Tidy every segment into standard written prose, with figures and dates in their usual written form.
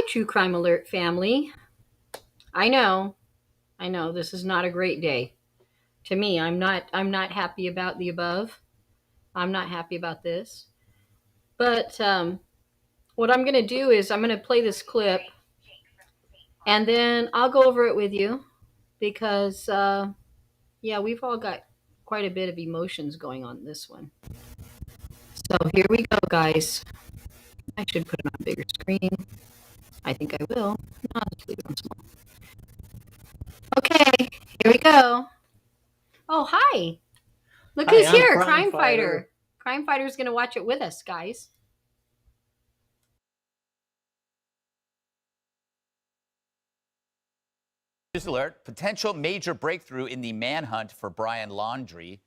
Hi, True Crime Alert family. I know, this is not a great day. To me, I'm not happy about the above. I'm not happy about this. But what I'm going to do is I'm going to play this clip and then I'll go over it with you because, yeah, we've all got quite a bit of emotions going on in this one. So here we go, guys. I should put it on a bigger screen. I think I will. No, I'll just leave it on small. Okay, here we go. Oh, hi. Look who's here, Crime Fighter. Crime Fighter's going to watch it with us, guys. News alert, potential major breakthrough in the manhunt for Brian Laundrie.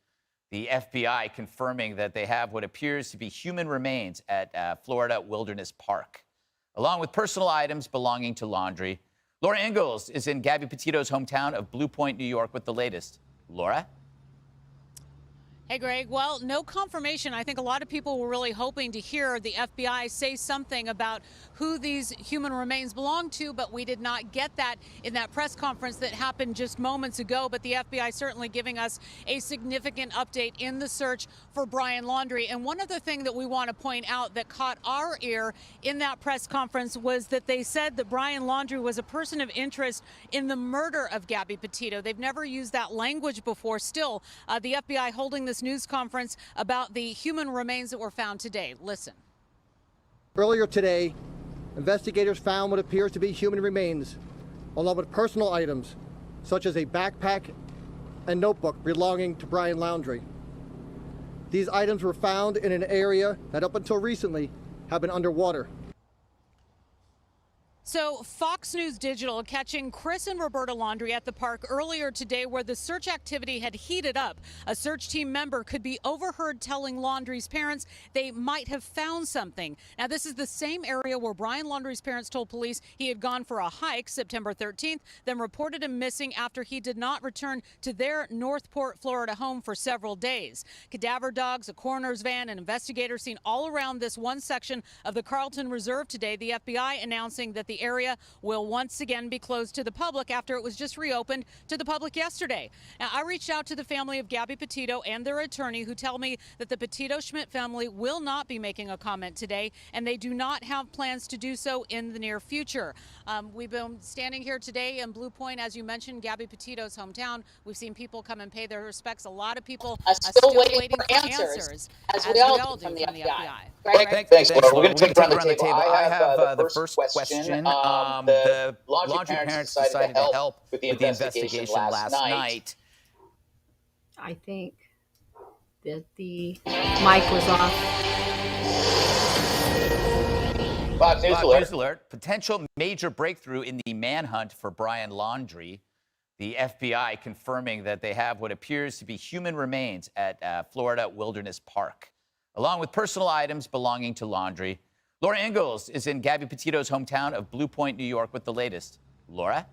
The FBI confirming that they have what appears to be human remains at Florida Wilderness Park, along with personal items belonging to Laundrie. Laura Ingalls is in Gabby Petito's hometown of Blue Point, New York with the latest. Laura? Hey, Greg. Well, no confirmation. I think a lot of people were really hoping to hear the FBI say something about who these human remains belong to, but we did not get that in that press conference that happened just moments ago. But the FBI certainly giving us a significant update in the search for Brian Laundrie. And one other thing that we want to point out that caught our ear in that press conference was that they said that Brian Laundrie was a person of interest in the murder of Gabby Petito. They've never used that language before. Still, the FBI holding this news conference about the human remains that were found today. Listen. Earlier today, investigators found what appears to be human remains, along with personal items, such as a backpack and notebook belonging to Brian Laundrie. These items were found in an area that up until recently had been underwater. So Fox News Digital catching Chris and Roberta Laundrie at the park earlier today where the search activity had heated up. A search team member could be overheard telling Laundrie's parents they might have found something. Now, this is the same area where Brian Laundrie's parents told police he had gone for a hike September 13th, then reported him missing after he did not return to their Northport, Florida home for several days. Cadaver dogs, a coroner's van, and investigators seen all around this one section of the Carlton Reserve today. The FBI announcing that the area will once again be closed to the public after it was just reopened to the public yesterday. Now, I reached out to the family of Gabby Petito and their attorney, who tell me that the Petito-Schmidt family will not be making a comment today, and they do not have plans to do so in the near future. We've been standing here today in Blue Point, as you mentioned, Gabby Petito's hometown. We've seen people come and pay their respects. A lot of people are still waiting for answers, as we all do from the FBI. Thanks, Laura. We're going to take it around the table. I have the first question. The Laundrie parents decided to help with the investigation last night. I think that the mic was off. Fox News alert. Potential major breakthrough in the manhunt for Brian Laundrie. The FBI confirming that they have what appears to be human remains at Florida Wilderness Park, along with personal items belonging to Laundrie. Laura Ingalls is in Gabby Petito's hometown of Blue Point, New York with the latest. Laura?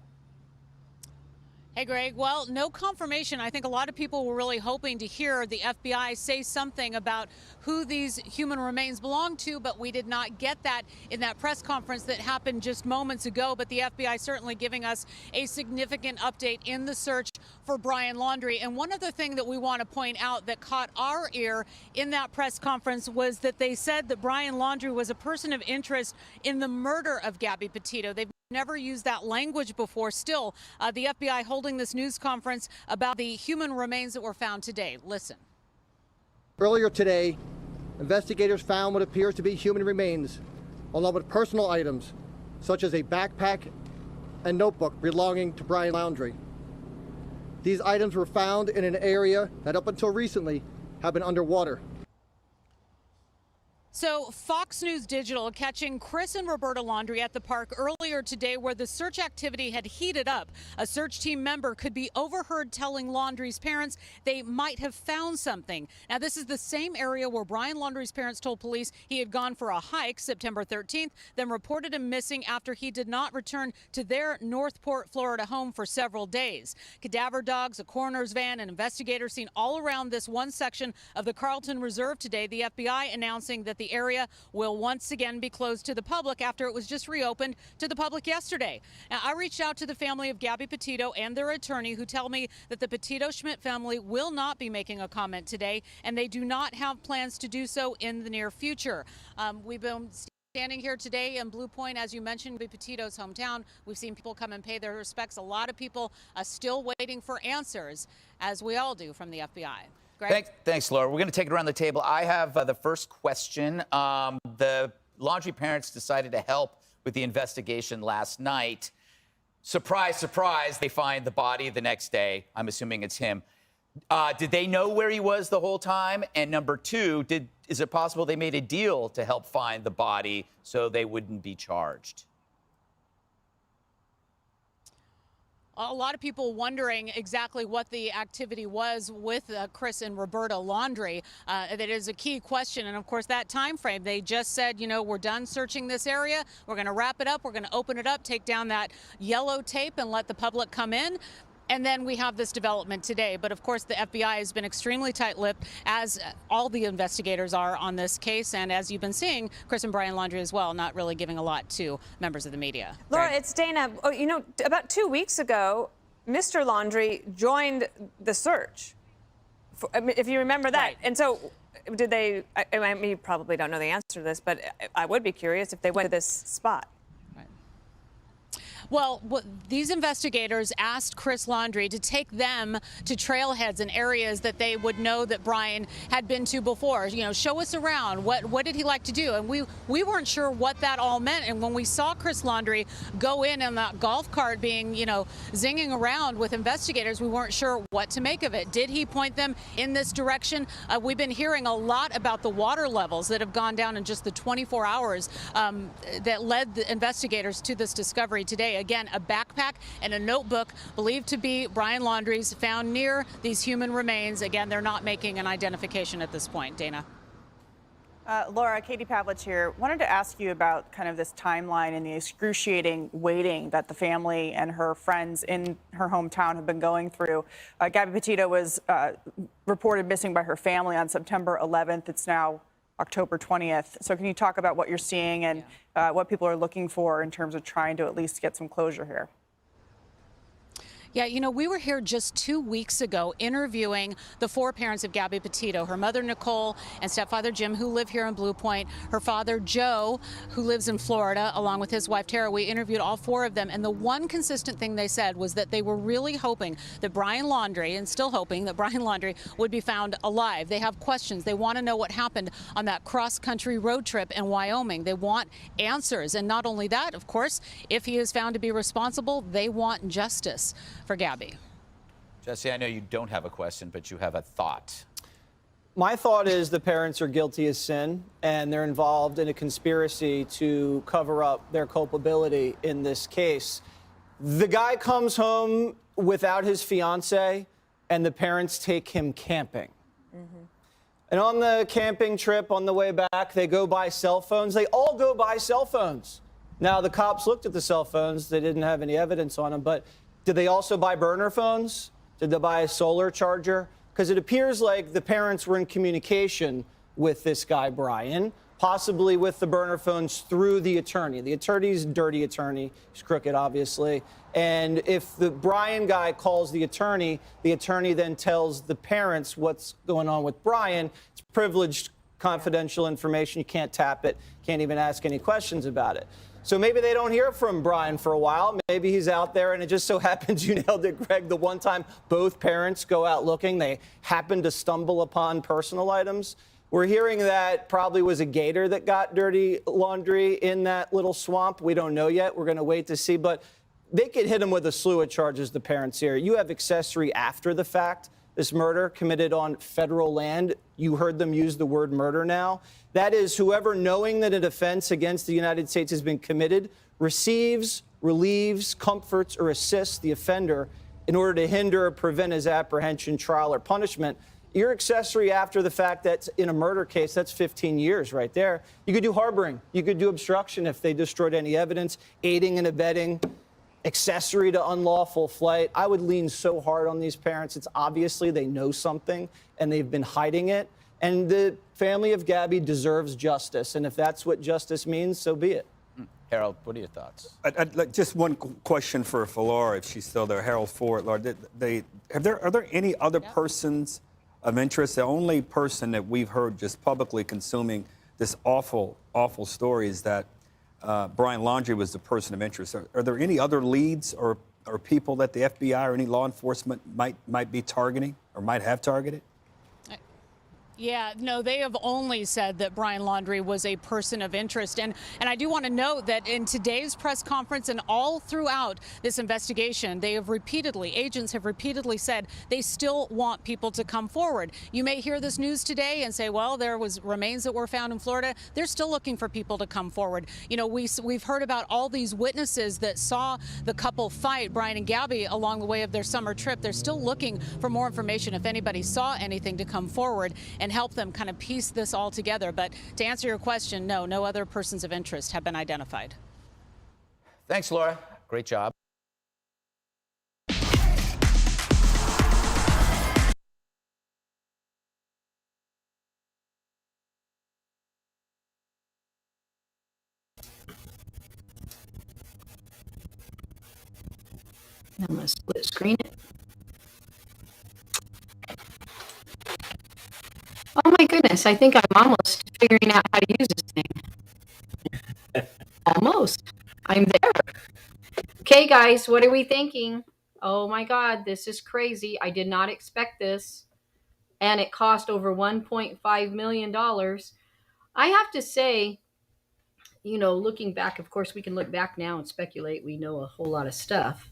Hey, Greg. Well, no confirmation. I think a lot of people were really hoping to hear the FBI say something about who these human remains belong to, but we did not get that in that press conference that happened just moments ago. But the FBI certainly giving us a significant update in the search for Brian Laundrie. And one other thing that we want to point out that caught our ear in that press conference was that they said that Brian Laundrie was a person of interest in the murder of Gabby Petito. They've never used that language before. Still, the FBI holding this news conference about the human remains that were found today. Listen. Earlier today, investigators found what appears to be human remains, along with personal items, such as a backpack and notebook belonging to Brian Laundrie. These items were found in an area that up until recently had been underwater. So Fox News Digital catching Chris and Roberta Laundrie at the park earlier today where the search activity had heated up. A search team member could be overheard telling Laundrie's parents they might have found something. Now, this is the same area where Brian Laundrie's parents told police he had gone for a hike September 13th, then reported him missing after he did not return to their Northport, Florida home for several days. Cadaver dogs, a coroner's van, and investigators seen all around this one section of the Carlton Reserve today. The FBI announcing that the the area will once again be closed to the public after it was just reopened to the public yesterday. Now, I reached out to the family of Gabby Petito and their attorney, who tell me that the Petito-Schmidt family will not be making a comment today, and they do not have plans to do so in the near future. We've been standing here today in Blue Point, as you mentioned, Petito's hometown. We've seen people come and pay their respects. A lot of people are still waiting for answers, as we all do, from the FBI. Greg? Thanks, Laura. We're going to take it around the table. I have the first question. The Laundrie parents decided to help with the investigation last night. Surprise, surprise, they find the body the next day. I'm assuming it's him. Did they know where he was the whole time? And number two, is it possible they made a deal to help find the body so they wouldn't be charged? A lot of people wondering exactly what the activity was with Chris and Roberta Laundrie. That is a key question. And of course, that time frame, they just said, you know, we're done searching this area. We're going to wrap it up. We're going to open it up, take down that yellow tape and let the public come in. And then we have this development today. But of course, the FBI has been extremely tight-lipped, as all the investigators are on this case. And as you've been seeing, Chris and Brian Laundrie as well, not really giving a lot to members of the media. Laura, Right? it's Dana. Oh, you know, about 2 weeks ago, Mr. Laundrie joined the search, if you remember that. Right. And so did they, I mean, you probably don't know the answer to this, but I would be curious if they went to this spot. Well, these investigators asked Chris Laundrie to take them to trailheads and areas that they would know that Brian had been to before. You know, show us around. What did he like to do? And we weren't sure what that all meant. And when we saw Chris Laundrie go in on that golf cart being, you know, zinging around with investigators, we weren't sure what to make of it. Did he point them in this direction? We've been hearing a lot about the water levels that have gone down in just the 24 hours that led the investigators to this discovery today. Again, a backpack and a notebook believed to be Brian Laundrie's found near these human remains. Again, they're not making an identification at this point. Dana. Laura, Katie Pavlich here. Wanted to ask you about kind of this timeline and the excruciating waiting that the family and her friends in her hometown have been going through. Gabby Petito was reported missing by her family on September 11th. It's now October 20th. So can you talk about what you're seeing and what people are looking for in terms of trying to at least get some closure here? Yeah, you know, we were here just 2 weeks ago interviewing the four parents of Gabby Petito, her mother, Nicole, and stepfather, Jim, who live here in Blue Point, her father, Joe, who lives in Florida, along with his wife, Tara. We interviewed all four of them, and the one consistent thing they said was that they were really hoping that Brian Laundrie, and still hoping that Brian Laundrie would be found alive. They have questions. They want to know what happened on that cross-country road trip in Wyoming. They want answers, and not only that, of course, if he is found to be responsible, they want justice for Gabby. Jesse, I know you don't have a question, but you have a thought. My thought is the parents are guilty as sin, and they're involved in a conspiracy to cover up their culpability in this case. The guy comes home without his fiance, and the parents take him camping. And on the camping trip, on the way back, they go buy cell phones. They all go buy cell phones. Now, the cops looked at the cell phones. They didn't have any evidence on them, but did they also buy burner phones? Did they buy a solar charger? Because it appears like the parents were in communication with this guy, Brian, possibly with the burner phones through the attorney. The attorney's a dirty attorney. He's crooked, obviously. And if the Brian guy calls the attorney then tells the parents what's going on with Brian. It's privileged, confidential information. You can't tap it. Can't even ask any questions about it. So maybe they don't hear from Brian for a while. Maybe he's out there, and it just so happens, you nailed it, Greg, the one time both parents go out looking, they happen to stumble upon personal items. We're hearing that probably was a gator that got dirty laundry in that little swamp. We don't know yet. We're going to wait to see. But they could hit him with a slew of charges, the parents here. You have accessory after the fact. This murder committed on federal land. You heard them use the word murder now. That is, whoever, knowing that an offense against the United States has been committed, receives, relieves, comforts, or assists the offender in order to hinder or prevent his apprehension, trial, or punishment. Your accessory after the fact, that's in a murder case, that's 15 years right there. You could do harboring. You could do obstruction if they destroyed any evidence, aiding and abetting, accessory to unlawful flight. I would lean so hard on these parents. It's obviously they know something and they've been hiding it. And the family of Gabby deserves justice. And if that's what justice means, so be it. Harold, what are your thoughts? Just one question for Laura, if she's still there. Harold Ford, Laura, are there any other persons of interest? The only person that we've heard just publicly consuming this awful, awful story is that Brian Laundrie was the person of interest. Are there any other leads or people that the FBI or any law enforcement might be targeting or might have targeted? Yeah, no, they have only said that Brian Laundrie was a person of interest. And I do want to note that in today's press conference and all throughout this investigation, agents have repeatedly said they still want people to come forward. You may hear this news today and say, well, there was remains that were found in Florida. They're still looking for people to come forward. You know, we've heard about all these witnesses that saw the couple fight, Brian and Gabby, along the way of their summer trip. They're still looking for more information if anybody saw anything to come forward and help them kind of piece this all together. But to answer your question, no other persons of interest have been identified. Thanks, Laura. Great job. I'm going to split screen it. Oh my goodness, I think I'm almost figuring out how to use this thing. Almost. I'm there. Okay, guys, what are we thinking? Oh my God, this is crazy. I did not expect this. And it cost over $1.5 million. I have to say, you know, looking back, of course, we can look back now and speculate. We know a whole lot of stuff.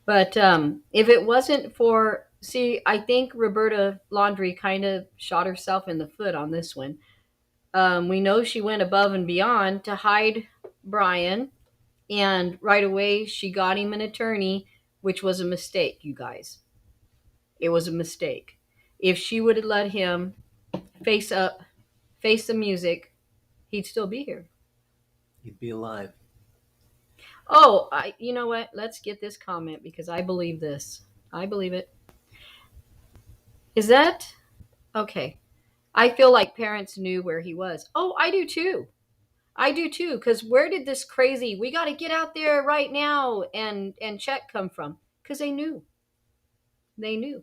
But if it wasn't for, I think Roberta Laundrie kind of shot herself in the foot on this one. We know she went above and beyond to hide Brian, and right away she got him an attorney, which was a mistake, you guys. It was a mistake. If she would have let him face the music, he'd still be here. He'd be alive. Oh, you know what? Let's get this comment because I believe this. I believe it. Is that okay? I feel like parents knew where he was. Oh, I do too. Because where did this crazy, we got to get out there right now and check come from? Because they knew. They knew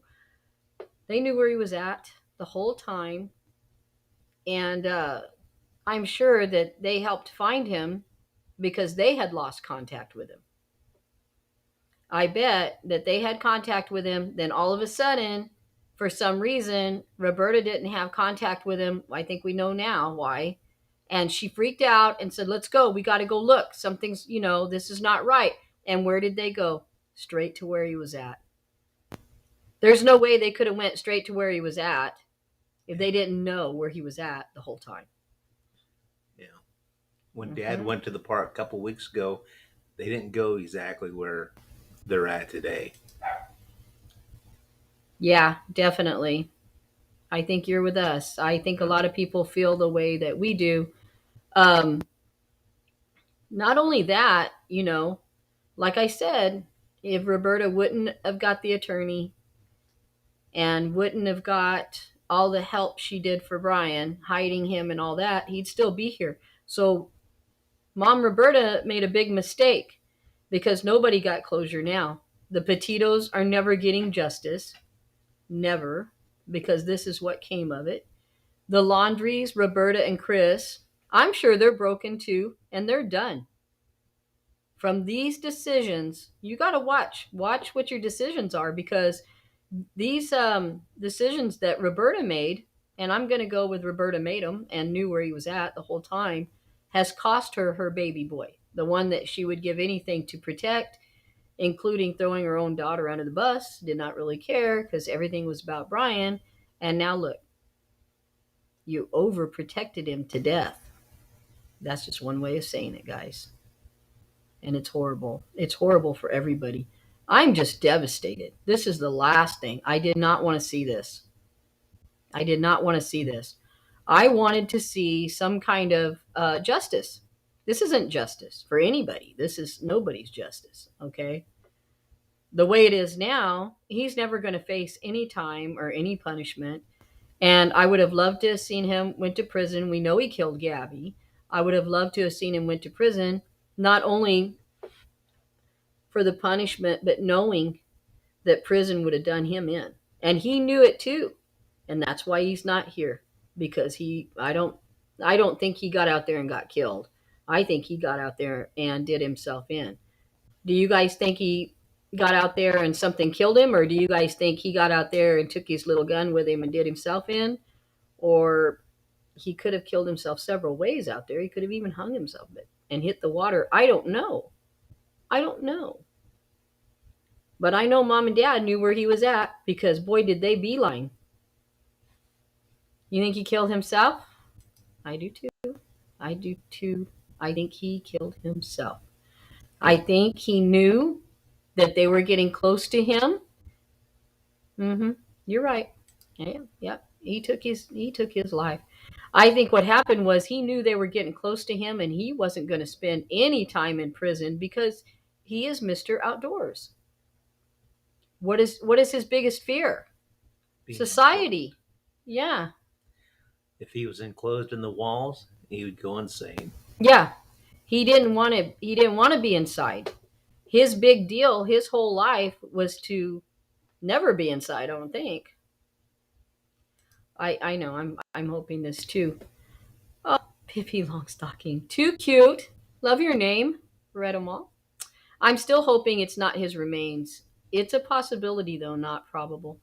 where he was at the whole time. And I'm sure that they helped find him because they had lost contact with him. I bet that they had contact with him. Then all of a sudden, for some reason, Roberta didn't have contact with him. I think we know now why. And she freaked out and said, let's go. We got to go look. Something's, this is not right. And where did they go? Straight to where he was at. There's no way they could have went straight to where he was at if they didn't know where he was at the whole time. Yeah. When Dad went to the park a couple weeks ago, they didn't go exactly where they're at today. Yeah, definitely. I think you're with us. I think a lot of people feel the way that we do. Not only that, like I said, if Roberta wouldn't have got the attorney and wouldn't have got all the help she did for Brian, hiding him and all that, he'd still be here. So Mom Roberta made a big mistake because nobody got closure now. The Petitos are never getting justice. Never. Because this is what came of it. The Laundries, Roberta and Chris, I'm sure they're broken too, and they're done. From these decisions, you got to watch what your decisions are, because these decisions that Roberta made, and I'm going to go with Roberta made them and knew where he was at the whole time, has cost her baby boy, the one that she would give anything to protect, including throwing her own daughter under the bus. Did not really care because everything was about Brian. And now look, you overprotected him to death. That's just one way of saying it, guys. And it's horrible. It's horrible for everybody. I'm just devastated. This is the last thing. I did not want to see this. I did not want to see this. I wanted to see some kind of justice. This isn't justice for anybody. This is nobody's justice, okay? The way it is now, he's never going to face any time or any punishment. And I would have loved to have seen him went to prison. We know he killed Gabby. I would have loved to have seen him went to prison, not only for the punishment, but knowing that prison would have done him in. And he knew it too. And that's why he's not here, because I don't think he got out there and got killed. I think he got out there and did himself in. Do you guys think he got out there and something killed him, or do you guys think he got out there and took his little gun with him and did himself in? Or he could have killed himself several ways out there. He could have even hung himself and hit the water. I don't know. But I know Mom and Dad knew where he was at, because boy, did they beeline. You think he killed himself? I do too. I think he killed himself. I think he knew that they were getting close to him. You're right. Yeah. He took his life. I think what happened was he knew they were getting close to him, and he wasn't going to spend any time in prison, because he is Mr. Outdoors. What is his biggest fear? Society. Yeah. If he was enclosed in the walls, he would go insane. Yeah. He didn't want to be inside. His big deal, his whole life, was to never be inside, I don't think. I know, I'm hoping this too. Oh, Pippi Longstocking. Too cute. Love your name. Read them all. I'm still hoping it's not his remains. It's a possibility, though, not probable.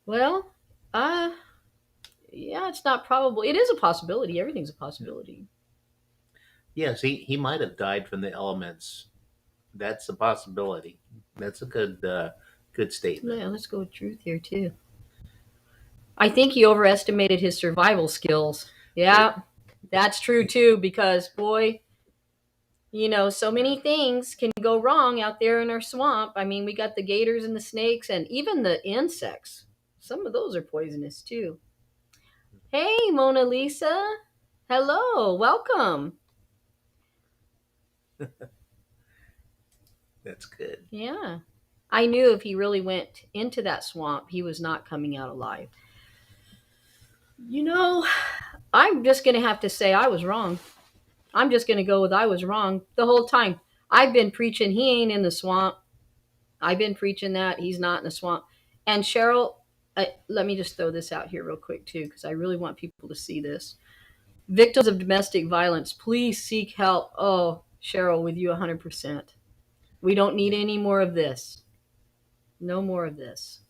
Well, yeah, it's not probable. It is a possibility. Everything's a possibility. Yes, he might have died from the elements. That's a possibility. That's a good statement. Yeah, let's go with truth here, too. I think he overestimated his survival skills. Yeah, that's true, too, because, boy, so many things can go wrong out there in our swamp. I mean, we got the gators and the snakes and even the insects. Some of those are poisonous, too. Hey, Mona Lisa. Hello, welcome. That's good. Yeah. I knew if he really went into that swamp, he was not coming out alive. I'm just going to have to say I was wrong. I'm just going to go with I was wrong the whole time. I've been preaching he ain't in the swamp. I've been preaching that he's not in the swamp. And Cheryl, let me just throw this out here real quick, too, because I really want people to see this. Victims of domestic violence, please seek help. Oh, Cheryl, with you 100%. We don't need any more of this. No more of this.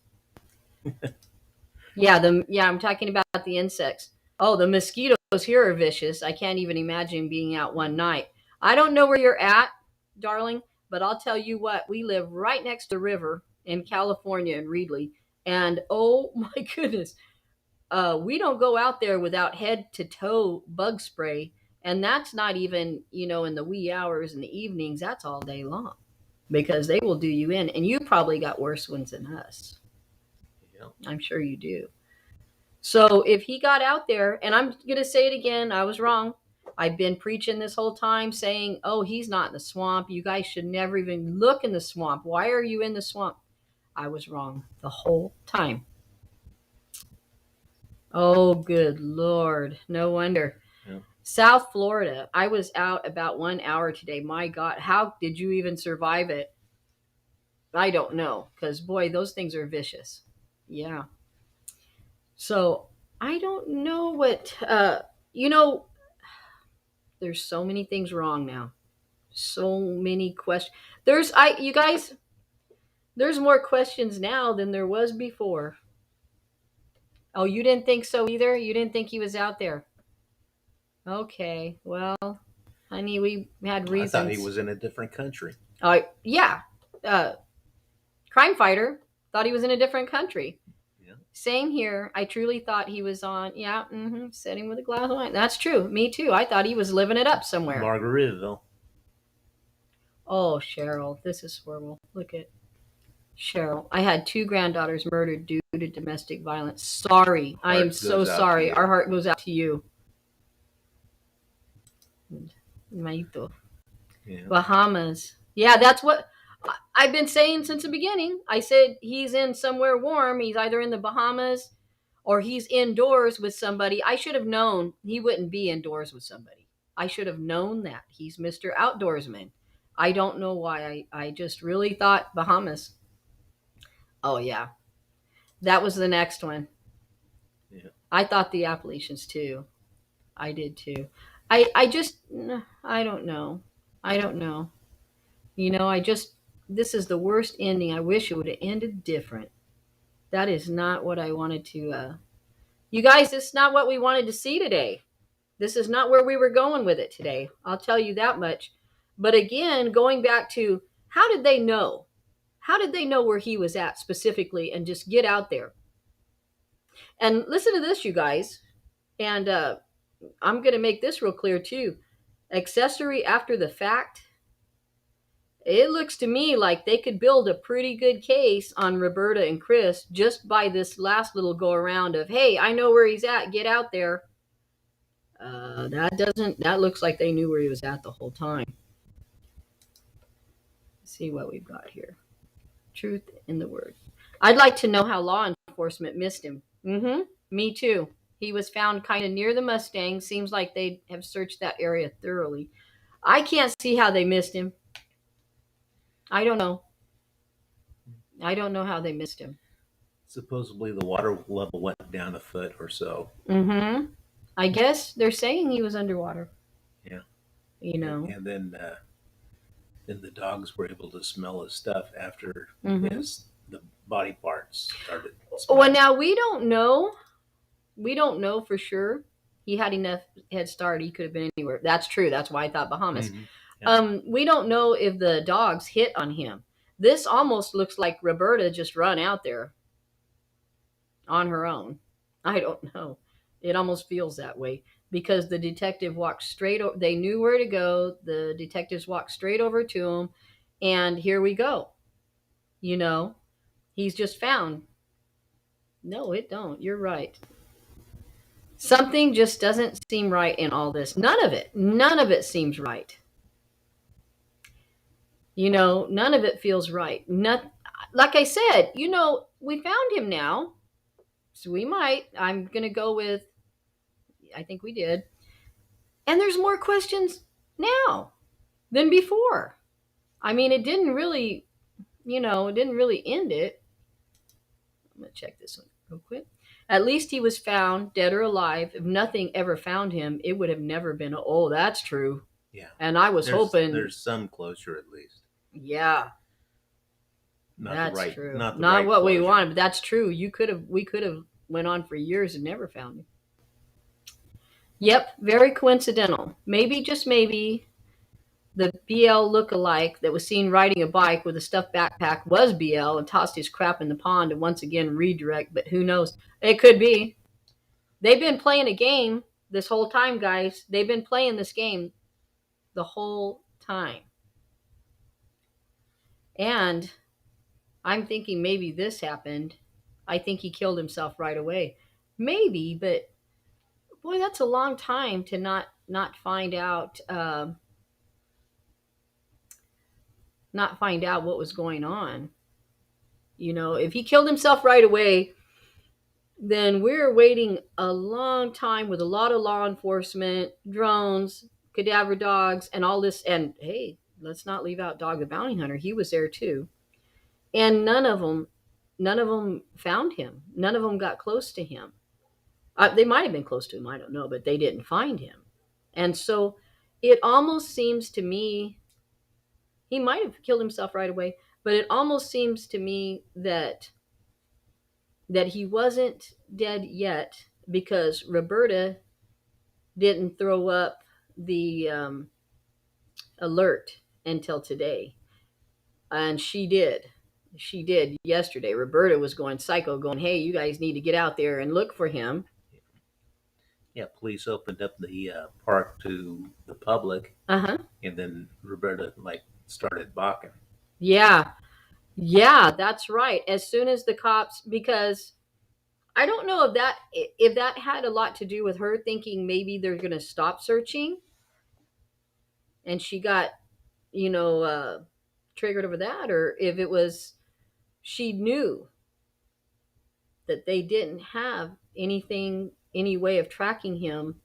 Yeah, I'm talking about the insects. Oh, the mosquitoes here are vicious. I can't even imagine being out one night. I don't know where you're at, darling, but I'll tell you what, we live right next to the river in California in Reedley. And oh my goodness, we don't go out there without head to toe bug spray. And that's not even, in the wee hours in the evenings. That's all day long, because they will do you in. And you probably got worse ones than us. Yeah. I'm sure you do. So if he got out there, and I'm going to say it again, I was wrong. I've been preaching this whole time saying, oh, he's not in the swamp. You guys should never even look in the swamp. Why are you in the swamp? I was wrong the whole time. Oh, good Lord. No wonder. Yeah. South Florida. I was out about 1 hour today. My God, how did you even survive it? I don't know, because, boy, those things are vicious. Yeah. So I don't know what, there's so many things wrong now. So many questions. You guys, there's more questions now than there was before. Oh, you didn't think so either? You didn't think he was out there? Okay, well, honey, we had reasons. I thought he was in a different country. Yeah. Crime fighter thought he was in a different country. Yeah. Same here. I truly thought he was on, sitting with a glass of wine. That's true. Me too. I thought he was living it up somewhere. Margaritaville. Oh, Cheryl, this is horrible. Look at Cheryl. I had 2 granddaughters murdered due to domestic violence. Sorry. I am so sorry. Our heart goes out to you. Maito. Yeah. Bahamas. Yeah, that's what I've been saying since the beginning. I said he's in somewhere warm. He's either in the Bahamas or he's indoors with somebody. I should have known he wouldn't be indoors with somebody. I should have known that. He's Mr. Outdoorsman. I don't know why. I just really thought Bahamas. Oh, yeah. That was the next one. Yeah. I thought the Appalachians too. I did too. I just, I don't know. I don't know. This is the worst ending. I wish it would have ended different. That is not what I wanted to, you guys, this is not what we wanted to see today. This is not where we were going with it today. I'll tell you that much. But again, going back to how did they know? How did they know where he was at specifically and just get out there? And listen to this, you guys. And I'm going to make this real clear too. Accessory after the fact. It looks to me like they could build a pretty good case on Roberta and Chris just by this last little go around of, hey, I know where he's at. Get out there. That looks like they knew where he was at the whole time. Let's see what we've got here. Truth in the word. I'd like to know how law enforcement missed him. Me too. He was found kind of near the Mustang. Seems like they have searched that area thoroughly. I can't see how they missed him. I don't know. I don't know how they missed him. Supposedly the water level went down a foot or so. I guess they're saying he was underwater. Yeah. And then the dogs were able to smell his stuff after the body parts started smelling. Well, now we don't know. We don't know for sure. He had enough head start. He could have been anywhere. That's true. That's why I thought Bahamas. Yeah. We don't know if the dogs hit on him. This almost looks like Roberta just run out there on her own. I don't know. It almost feels that way because the detective walked straight over. They knew where to go. The detectives walked straight over to him. And here we go. He's just found. No, it don't. You're right. Something just doesn't seem right in all this. None of it seems right. None of it feels right. Like I said, we found him now. So I'm going to go with, I think we did. And there's more questions now than before. I mean, it didn't really end it. I'm going to check this one real quick. At least he was found, dead or alive. If nothing ever found him, it would have never been. Oh, that's true. Yeah. And I was hoping there's some closure at least. Yeah. That's true. Not what closure. we wanted, but that's true. We could have went on for years and never found him. Yep, very coincidental. Maybe, just maybe, the BL lookalike that was seen riding a bike with a stuffed backpack was BL and tossed his crap in the pond and once again redirect, but who knows? It could be. They've been playing a game this whole time, guys. They've been playing this game the whole time. And I'm thinking maybe this happened. I think he killed himself right away. Maybe, but boy, that's a long time to not find out what was going on. If he killed himself right away, then we're waiting a long time with a lot of law enforcement, drones, cadaver dogs, and all this. And hey, let's not leave out Dog the Bounty Hunter. He was there too. And none of them found him. None of them got close to him. They might have been close to him, I don't know, but they didn't find him. And so it almost seems to me, he might have killed himself right away, but it almost seems to me that he wasn't dead yet because Roberta didn't throw up the alert until today. And she did. She did yesterday. Roberta was going psycho, going, hey, you guys need to get out there and look for him. Yeah, police opened up the park to the public. And then Roberta started balking. Yeah, that's right. As soon as the cops, because I don't know if that had a lot to do with her thinking maybe they're going to stop searching, and she got, triggered over that, or if it was she knew that they didn't have any way of tracking him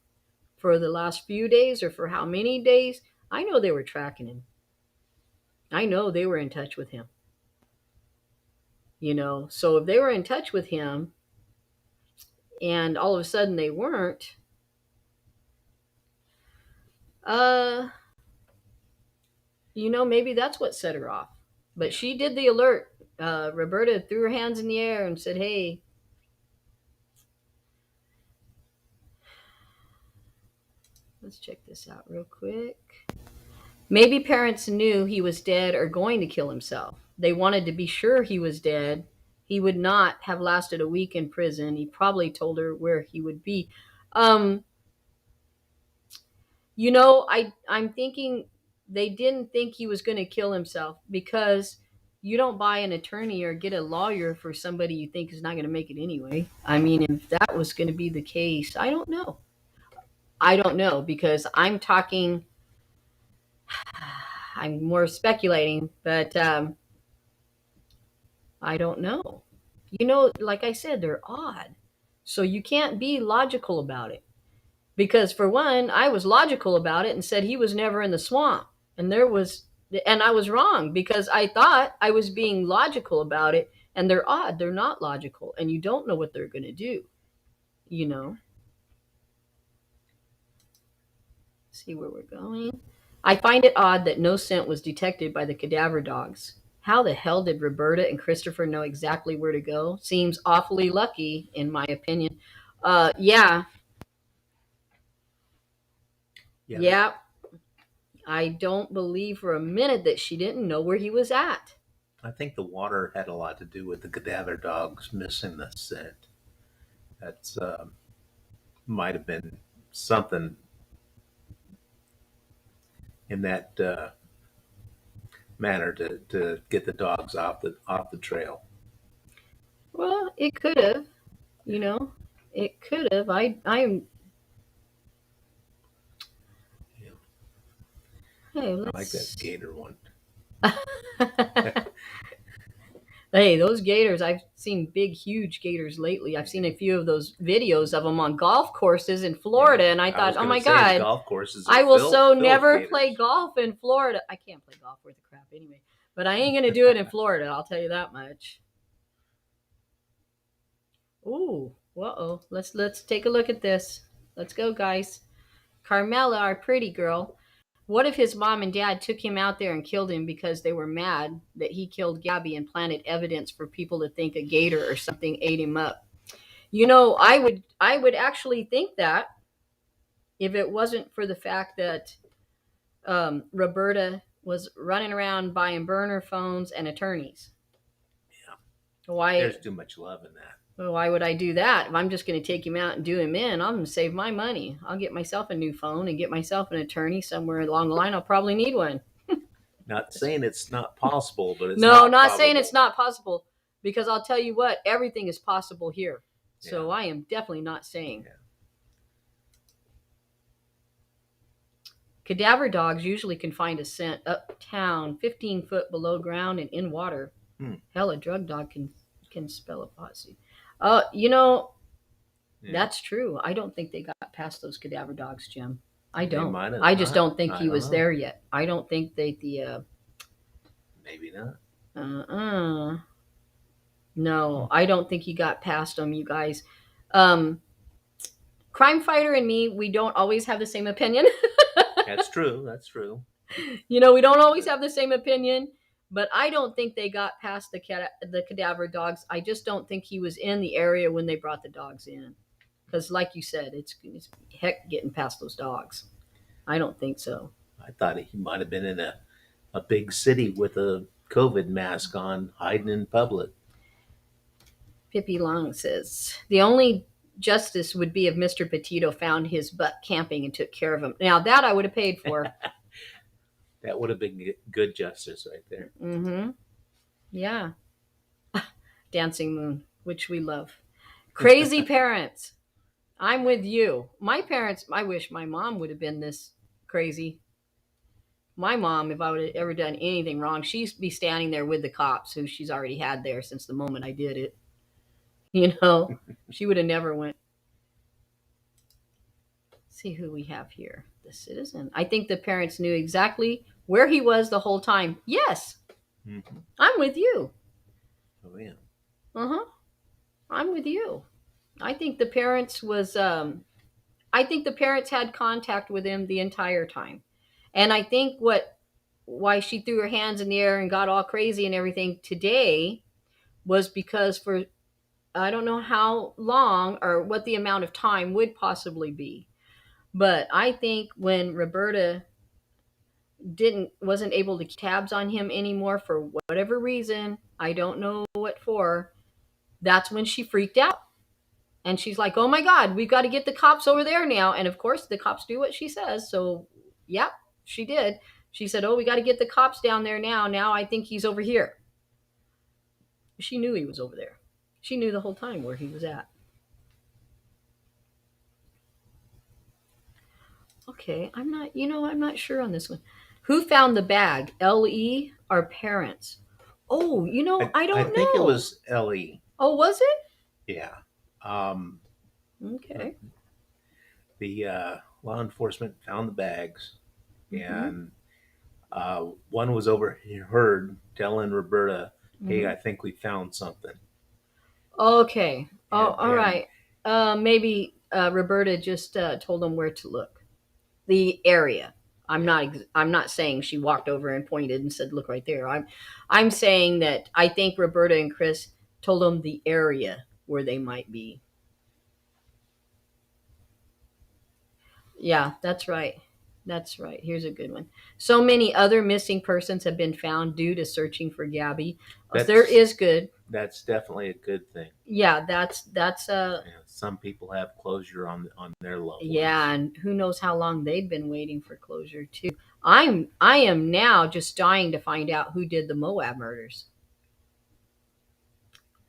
for the last few days or for how many days. I know they were tracking him. I know they were in touch with him. So if they were in touch with him and all of a sudden they weren't, maybe that's what set her off. But she did the alert. Roberta threw her hands in the air and said, hey, let's check this out real quick. Maybe parents knew he was dead or going to kill himself. They wanted to be sure he was dead. He would not have lasted a week in prison. He probably told her where he would be. I'm thinking they didn't think he was going to kill himself, because you don't buy an attorney or get a lawyer for somebody you think is not going to make it anyway. I mean, if that was going to be the case, I don't know. Because I'm more speculating, but I don't know. Like I said, they're odd. So you can't be logical about it. Because for one, I was logical about it and said he was never in the swamp. And I was wrong, because I thought I was being logical about it, and they're odd. They're not logical, and you don't know what they're going to do. See where we're going. I find it odd that no scent was detected by the cadaver dogs. How the hell did Roberta and Christopher know exactly where to go? Seems awfully lucky, in my opinion. Yeah. I don't believe for a minute that she didn't know where he was at. I think the water had a lot to do with the cadaver dogs missing the scent. That's might have been something in that manner to get the dogs off the trail. Well, it could have. It could have. I am. Hey, I like that gator one. Hey, those gators, I've seen big, huge gators lately. I've seen a few of those videos of them on golf courses in Florida, and I thought, oh my God, golf courses I will never play golf in Florida. I can't play golf worth a crap anyway, but I ain't going to do it in Florida, I'll tell you that much. Ooh, uh-oh. Let's take a look at this. Let's go, guys. Carmela, our pretty girl. What if his mom and dad took him out there and killed him because they were mad that he killed Gabby and planted evidence for people to think a gator or something ate him up? I would actually think that if it wasn't for the fact that Roberta was running around buying burner phones and attorneys. Yeah. There's too much love in that. Well, why would I do that? If I'm just going to take him out and do him in, I'm going to save my money. I'll get myself a new phone and get myself an attorney somewhere along the line. I'll probably need one. Not saying it's not possible, but it's not saying it's not possible, because I'll tell you what, everything is possible here. Yeah. So I am definitely not saying. Yeah. Cadaver dogs usually can find a scent uptown, 15 foot below ground and in water. Hell, a drug dog can smell a posse. That's true. I don't think they got past those cadaver dogs, Jim. I don't. I just don't think he was there yet. I don't think they maybe not. No, I don't think he got past them, you guys. Crime Fighter and me, we don't always have the same opinion. That's true. We don't always have the same opinion. But I don't think they got past the cadaver dogs. I just don't think he was in the area when they brought the dogs in. Because like you said, it's heck getting past those dogs. I don't think so. I thought he might have been in a big city with a COVID mask on, hiding in public. Pippi Long says, the only justice would be if Mr. Petito found his butt camping and took care of him. Now that I would have paid for. That would have been good justice right there. Mm-hmm. Yeah. Dancing Moon, which we love. Crazy parents. I'm with you. My parents, I wish my mom would have been this crazy. My mom, if I would have ever done anything wrong, she'd be standing there with the cops, who she's already had there since the moment I did it. She would have never went. See who we have here. The citizen. I think the parents knew exactly where he was the whole time. Yes. Mm-hmm. I'm with you. Oh, yeah. Uh-huh. I'm with you. I think the parents had contact with him the entire time. And I think why she threw her hands in the air and got all crazy and everything today was because for I don't know how long or what the amount of time would possibly be. But I think when Roberta wasn't able to keep tabs on him anymore for whatever reason, I don't know what for, that's when she freaked out. And she's like, oh my God, we've got to get the cops over there now. And of course, the cops do what she says. So, yep, she did. She said, oh, we got to get the cops down there now. Now I think he's over here. She knew he was over there. She knew the whole time where he was at. Okay, I'm not sure on this one. Who found the bag? LE or parents? Oh, I don't know. I think it was LE. Oh, was it? Yeah. Okay. The law enforcement found the bags, and one was overheard telling Roberta, "Hey, I think we found something." Okay. Oh, all right. Maybe Roberta just told them where to look. The area. I'm not saying she walked over and pointed and said, "Look right there." I'm saying that I think Roberta and Chris told them the area where they might be. Yeah, that's right. That's right. Here's a good one. So many other missing persons have been found due to searching for Gabby. There is good. That's definitely a good thing. Yeah, that's some people have closure on their loved ones. Yeah, and who knows how long they've been waiting for closure too. I am now just dying to find out who did the Moab murders.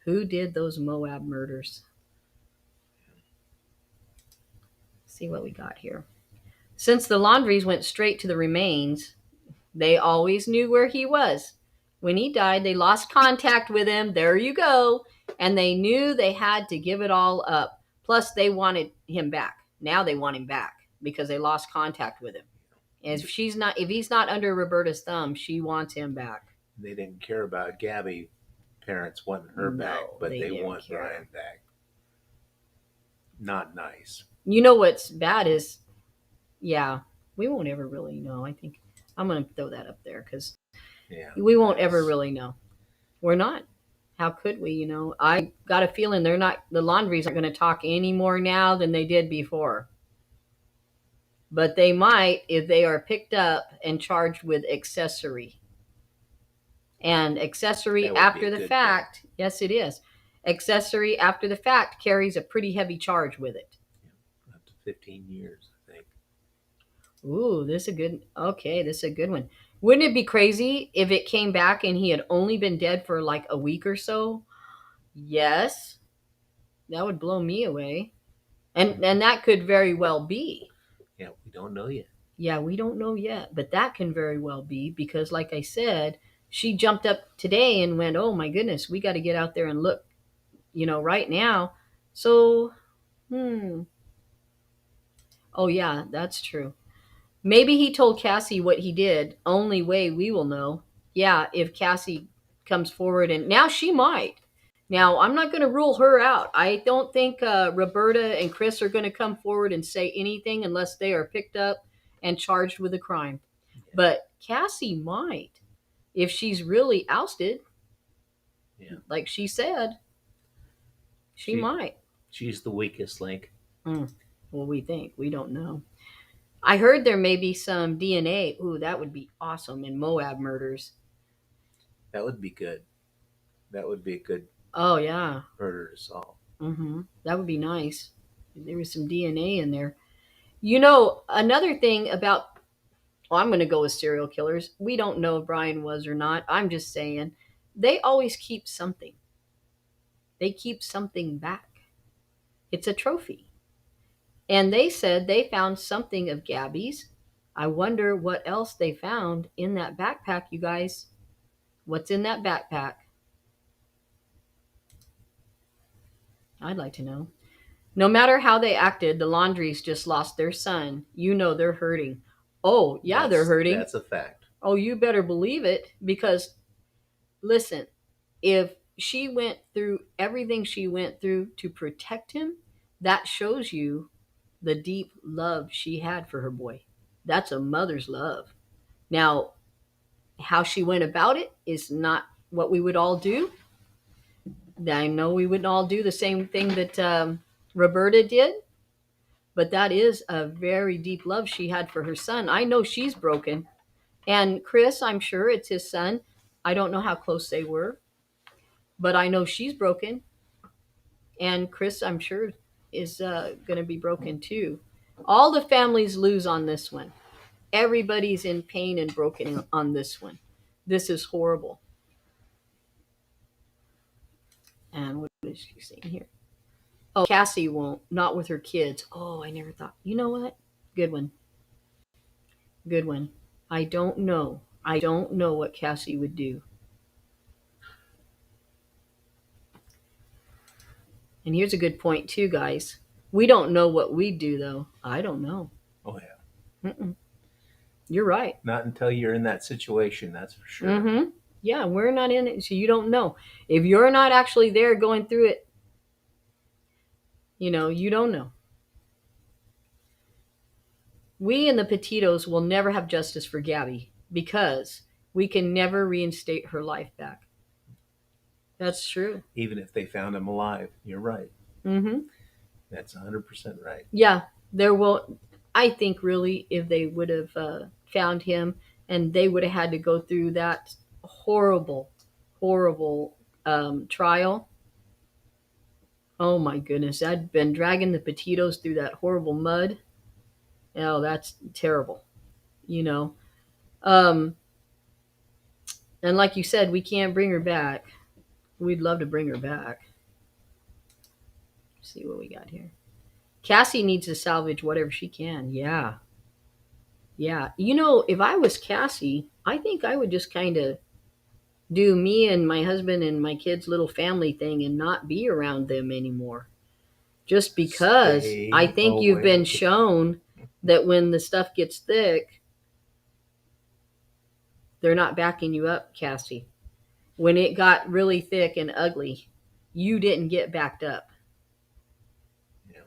Who did those Moab murders? See what we got here. Since the Laundries went straight to the remains, they always knew where he was. When he died, they lost contact with him. There you go. And they knew they had to give it all up. Plus, they wanted him back. Now they want him back because they lost contact with him. And if he's not under Roberta's thumb, she wants him back. They didn't care about Gabby parents wanting her back, but they want Brian back. Not nice. You know what's bad is, yeah, we won't ever really know. I think I'm going to throw that up there because we won't ever really know. We're not. How could we? I got a feeling the Laundries aren't going to talk any more now than they did before. But they might if they are picked up and charged with accessory. And accessory after the fact, yes, it is. Accessory after the fact carries a pretty heavy charge with it. Up to 15 years, I think. Ooh, this is a good one. Wouldn't it be crazy if it came back and he had only been dead for like a week or so? Yes. That would blow me away. And that could very well be. Yeah, we don't know yet. Yeah, we don't know yet. But that can very well be because, like I said, she jumped up today and went, oh my goodness, we got to get out there and look, right now. So, Oh yeah, that's true. Maybe he told Cassie what he did. Only way we will know. Yeah, if Cassie comes forward, and now she might. Now, I'm not going to rule her out. I don't think Roberta and Chris are going to come forward and say anything unless they are picked up and charged with a crime. Yeah. But Cassie might, if she's really ousted, like she said. She might. She's the weakest link. Well, we think. We don't know. I heard there may be some DNA. Ooh, that would be awesome in Moab murders. That would be good. That would be a good murder to solve. Mm-hmm. That would be nice. If there was some DNA in there. Another thing about, I'm going to go with serial killers. We don't know if Brian was or not. I'm just saying they always keep something. They keep something back. It's a trophy. And they said they found something of Gabby's. I wonder what else they found in that backpack, you guys. What's in that backpack? I'd like to know. No matter how they acted, the Laundries just lost their son. You know they're hurting. Oh, yeah, they're hurting. That's a fact. Oh, you better believe it, because listen, if she went through everything she went through to protect him, that shows you the deep love she had for her boy. That's a mother's love. Now, how she went about it is not what we would all do. I know we wouldn't all do the same thing that Roberta did, but that is a very deep love she had for her son. I know she's broken. And Chris, I'm sure it's his son. I don't know how close they were, but I know she's broken. And Chris, I'm sure, is going to be broken too. All the families lose on this one. Everybody's in pain and broken on this one. This is horrible. And what is she saying here? Oh, Cassie won't, not with her kids. Oh, I never thought. You know what? Good one. Good one. I don't know. I don't know what Cassie would do. And here's a good point too, guys. We don't know what we'd do, though. I don't know. Oh, yeah. You're right. Not until you're in that situation, that's for sure. Mm-hmm. Yeah, we're not in it, so you don't know. If you're not actually there going through it, you know, you don't know. We and the Petitos will never have justice for Gabby because we can never reinstate her life back. That's true. Even if they found him alive, you're right. Mm-hmm. That's 100% right. Yeah, there will. I think really, if they would have found him, and they would have had to go through that horrible, horrible trial. Oh my goodness, I'd been dragging the Petitos through that horrible mud. Oh, that's terrible. You know. And like you said, we can't bring her back. We'd love to bring her back. Let's see what we got here. Cassie needs to salvage whatever she can. Yeah. Yeah. You know, if I was Cassie, I think I would just kind of do me and my husband and my kids' little family thing and not be around them anymore. Just because I think you've been shown that when the stuff gets thick, they're not backing you up, Cassie. When it got really thick and ugly, you didn't get backed up. Yeah.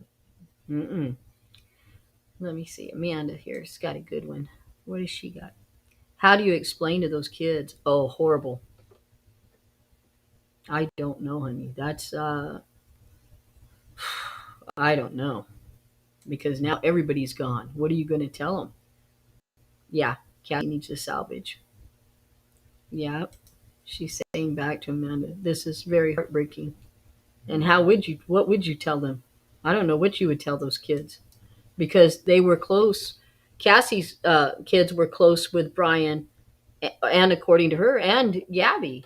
Mm-mm. Let me see. Amanda here's got a good one. What has she got? How do you explain to those kids? Oh, horrible. I don't know, honey. That's, I don't know. Because now everybody's gone. What are you going to tell them? Yeah, Cassie needs to salvage. Yeah, she's saying back to Amanda, this is very heartbreaking. And what would you tell them? I don't know what you would tell those kids. Because they were close. Cassie's kids were close with Brian, and according to her, and Gabby.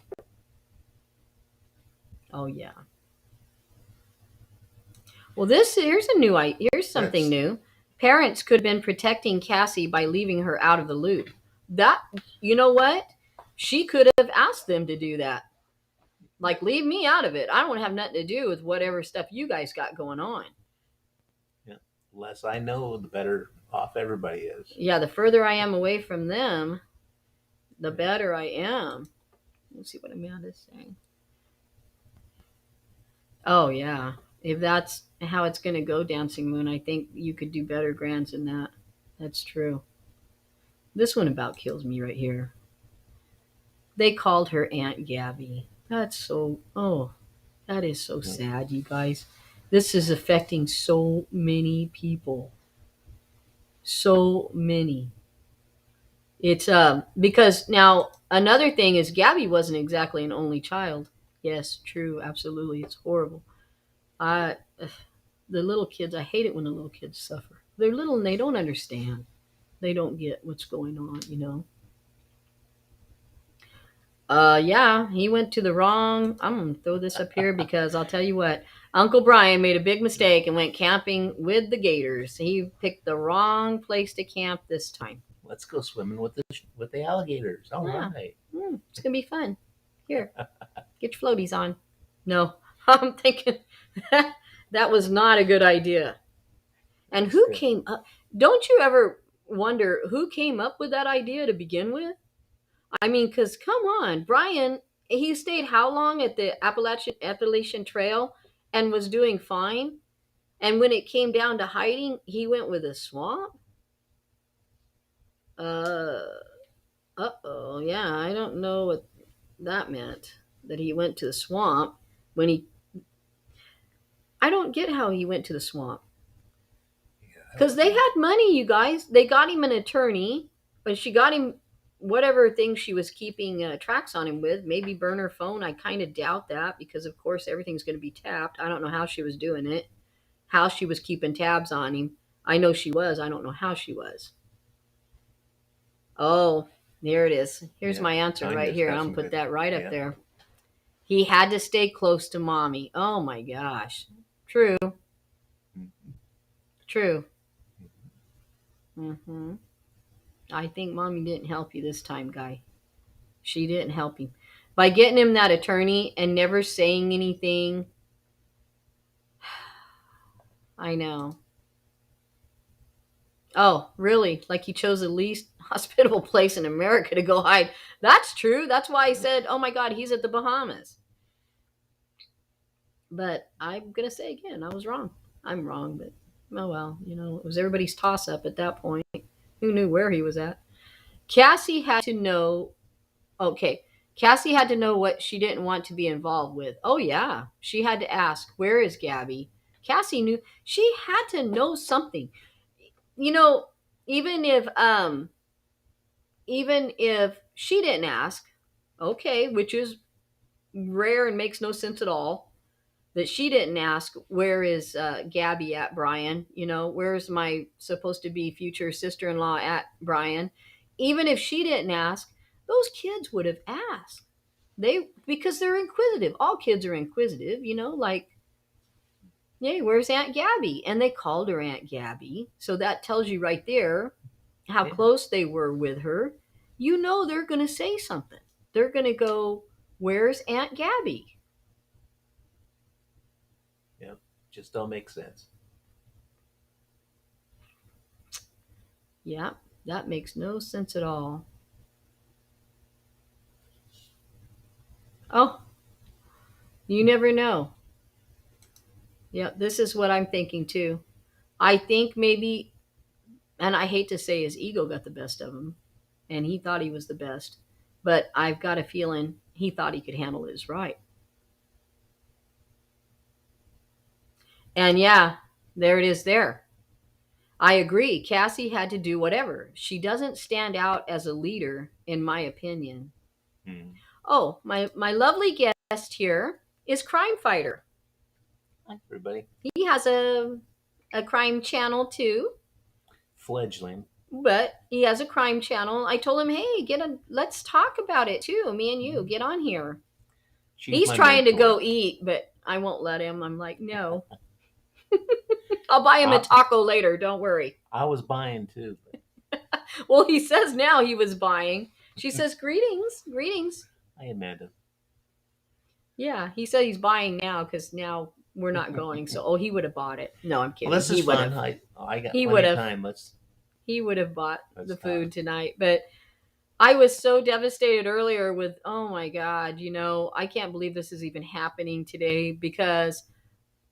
Oh yeah. Well, here's something new. Parents could have been protecting Cassie by leaving her out of the loop. That, you know what? She could have asked them to do that. Like, leave me out of it. I don't have nothing to do with whatever stuff you guys got going on. Yeah. The less I know, the better off everybody is. Yeah, the further I am away from them, the better I am. Let's see what Amanda's saying. Oh, yeah. If that's how it's going to go, Dancing Moon, I think you could do better grands than that. That's true. This one about kills me right here. They called her Aunt Gabby. That's so, that is so sad, you guys. This is affecting so many people. So many. It's because now another thing is Gabby wasn't exactly an only child. Yes, true, absolutely. It's horrible. The little kids, I hate it when the little kids suffer. They're little and they don't understand. They don't get what's going on, you know. Yeah, he went to the wrong. I'm going to throw this up here because I'll tell you what. Uncle Brian made a big mistake and went camping with the gators. He picked the wrong place to camp this time. Let's go swimming with the alligators. All right. It's going to be fun. Here, get your floaties on. No, I'm thinking that was not a good idea. And who came up? Don't you ever wonder who came up with that idea to begin with? I mean, because come on, Brian, he stayed how long at the Appalachian Trail and was doing fine? And when it came down to hiding, he went with a swamp? Uh-oh, yeah, I don't know what that meant, that he went to the swamp when he... I don't get how he went to the swamp. Because they had money, you guys. They got him an attorney, but she got him whatever thing she was keeping tracks on him with. Maybe burn her phone. I kind of doubt that because, of course, everything's going to be tapped. I don't know how she was doing it, how she was keeping tabs on him. I know she was. I don't know how she was. Oh, there it is. Here's my answer right here. I'm going to put that right up there. He had to stay close to mommy. Oh, my gosh. True. True. Mm-hmm. I think mommy didn't help you this time, guy. She didn't help him. By getting him that attorney and never saying anything. I know. Oh, really? Like he chose the least hospitable place in America to go hide. That's true. That's why I said, oh my God, he's at the Bahamas. But I'm going to say again, I was wrong. I'm wrong, but oh well, it was everybody's toss up at that point. Who knew where he was at? Cassie had to know what she didn't want to be involved with. Oh, yeah. She had to ask, where is Gabby? Cassie knew. She had to know something. Even if she didn't ask, okay, which is rare and makes no sense at all, that she didn't ask, where is Gabby at, Brian? Where's my supposed to be future sister-in-law at, Brian? Even if she didn't ask, those kids would have asked. Because they're inquisitive. All kids are inquisitive, like, hey, where's Aunt Gabby? And they called her Aunt Gabby. So that tells you right there how close they were with her. They're going to say something. They're going to go, where's Aunt Gabby? Yeah, just don't make sense. Yeah, that makes no sense at all. Oh, you never know. Yeah, this is what I'm thinking too. I think maybe, and I hate to say his ego got the best of him, and he thought he was the best, but I've got a feeling he thought he could handle his right. And yeah, there it is there. I agree. Cassie had to do whatever. She doesn't stand out as a leader, in my opinion. Oh, my lovely guest here is Crime Fighter. Hi, everybody. He has a crime channel too. Fledgling. But he has a crime channel. I told him, hey, let's talk about it too. Me and you, get on here. He's trying to go eat, but I won't let him. I'm like, no. I'll buy him a taco later. Don't worry. I was buying too. Well, he says now he was buying. She says, greetings. Hi, Amanda. Yeah, he said he's buying now because now we're not going. So, he would have bought it. No, I'm kidding. Well, this is fun. I got plenty of time. He would have bought the food tonight. But I was so devastated earlier with, oh my God, I can't believe this is even happening today because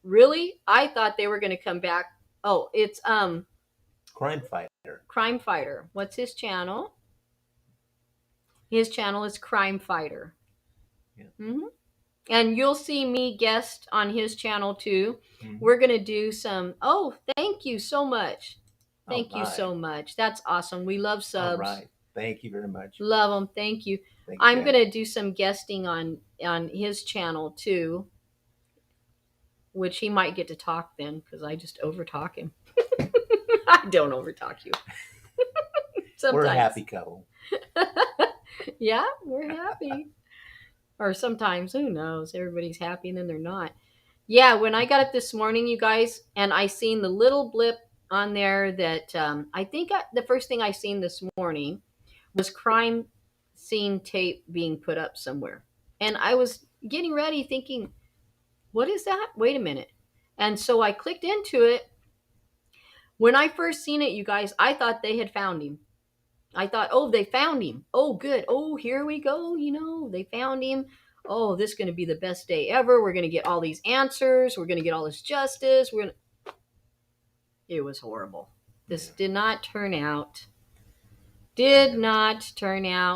really, I thought they were going to come back. Oh, it's Crime Fighter. Crime Fighter. What's his channel? His channel is Crime Fighter. Yeah. Mm-hmm. And you'll see me guest on his channel too. Mm-hmm. We're going to do some. Oh, thank you so much. Thank you so much. That's awesome. We love subs. All right. Thank you very much. Love them. Thank you. I'm going to do some guesting on his channel too, which he might get to talk then because I just overtalk him. I don't overtalk you. Sometimes. We're a happy couple. Yeah, we're happy. Or sometimes, who knows? Everybody's happy and then they're not. Yeah, when I got up this morning, you guys, and I seen the little blip on there that I think the first thing I seen this morning was crime scene tape being put up somewhere. And I was getting ready thinking, what is that? Wait a minute. And so I clicked into it. When I first seen it, you guys, I thought they had found him. I thought, oh, they found him. Oh, good. Oh, here we go. They found him. Oh, this is going to be the best day ever. We're going to get all these answers. We're going to get all this justice. It was horrible. This did not turn out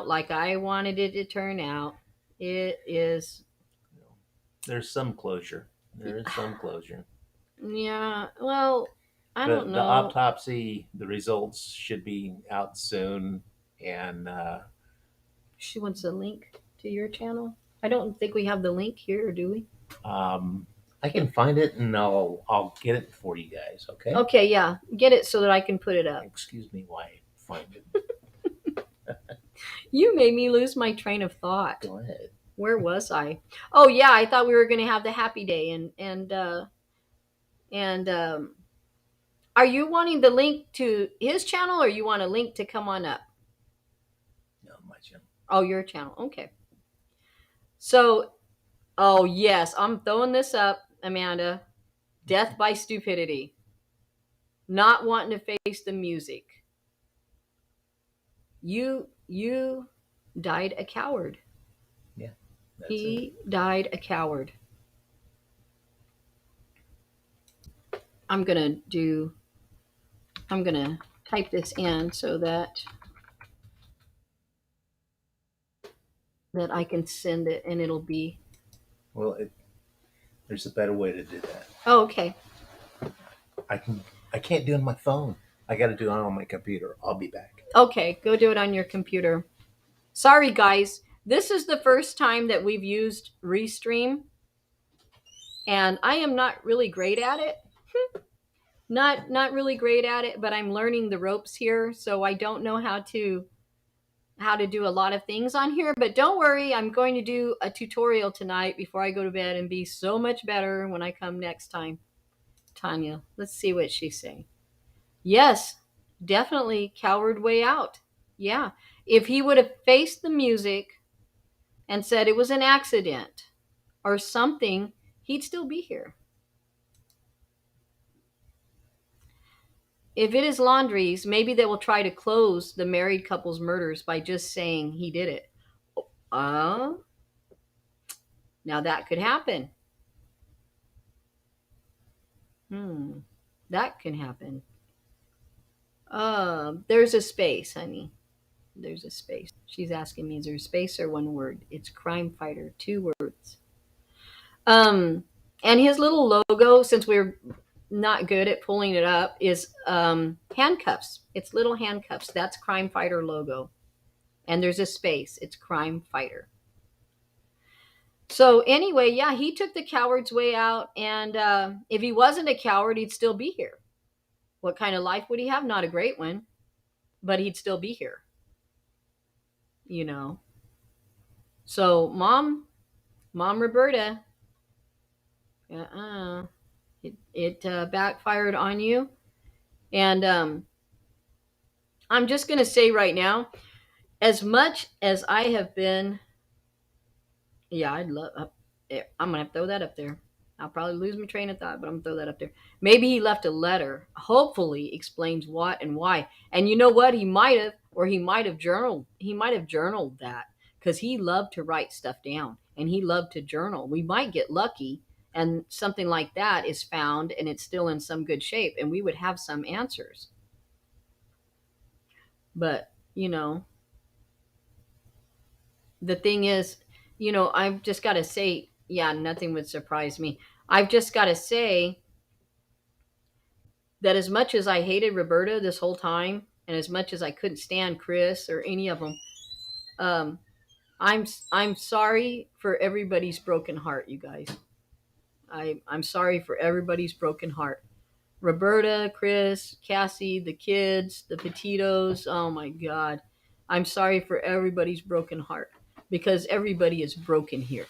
like I wanted it to turn out. It is. There's some closure. There is some closure. Yeah. Well, I don't know. The autopsy, the results should be out soon. And she wants a link to your channel. I don't think we have the link here, do we? I can find it and I'll get it for you guys. Okay. Okay. Yeah. Get it so that I can put it up. Excuse me while I find it. You made me lose my train of thought. Go ahead. Where was I? Oh yeah, I thought we were going to have the happy day, and are you wanting the link to his channel, or you want a link to come on up? No, my channel. Oh, your channel. Okay. So, oh yes, I'm throwing this up, Amanda. Death by stupidity. Not wanting to face the music. You died a coward. Yeah. He died a coward. I'm going to type this in so that I can send it and it'll be. Well, there's a better way to do that. Oh, okay. I can't do it on my phone. I got to do it on my computer. I'll be back. Okay, go do it on your computer. Sorry, guys. This is the first time that we've used Restream, and I am not really great at it. Not really great at it, but I'm learning the ropes here, so I don't know how to do a lot of things on here. But don't worry, I'm going to do a tutorial tonight before I go to bed and be so much better when I come next time. Tanya, let's see what she's saying. Yes, definitely coward way out. Yeah. If he would have faced the music and said it was an accident or something, he'd still be here. If it is Laundries, maybe they will try to close the married couple's murders by just saying he did it. Now that could happen. That can happen. There's a space, honey. There's a space. She's asking me, is there a space or one word? It's crime fighter, 2 words. And his little logo, since we're not good at pulling it up, is handcuffs. It's little handcuffs. That's crime fighter logo. And there's a space. It's crime fighter. So anyway, yeah, he took the coward's way out. And if he wasn't a coward, he'd still be here. What kind of life would he have? Not a great one, but he'd still be here. So Mom Roberta, it backfired on you. And I'm just going to say right now, as much as I have been, I'm going to have to throw that up there. I'll probably lose my train of thought, but I'm going to throw that up there. Maybe he left a letter, hopefully explains what and why. And you know what? He might have journaled. He might have journaled that because he loved to write stuff down and he loved to journal. We might get lucky and something like that is found and it's still in some good shape and we would have some answers. But, the thing is, I've just got to say, yeah, nothing would surprise me. I've just got to say that as much as I hated Roberta this whole time, and as much as I couldn't stand Chris or any of them, I'm sorry for everybody's broken heart, you guys. I'm sorry for everybody's broken heart. Roberta, Chris, Cassie, the kids, the Petitos. Oh my God. I'm sorry for everybody's broken heart because everybody is broken here.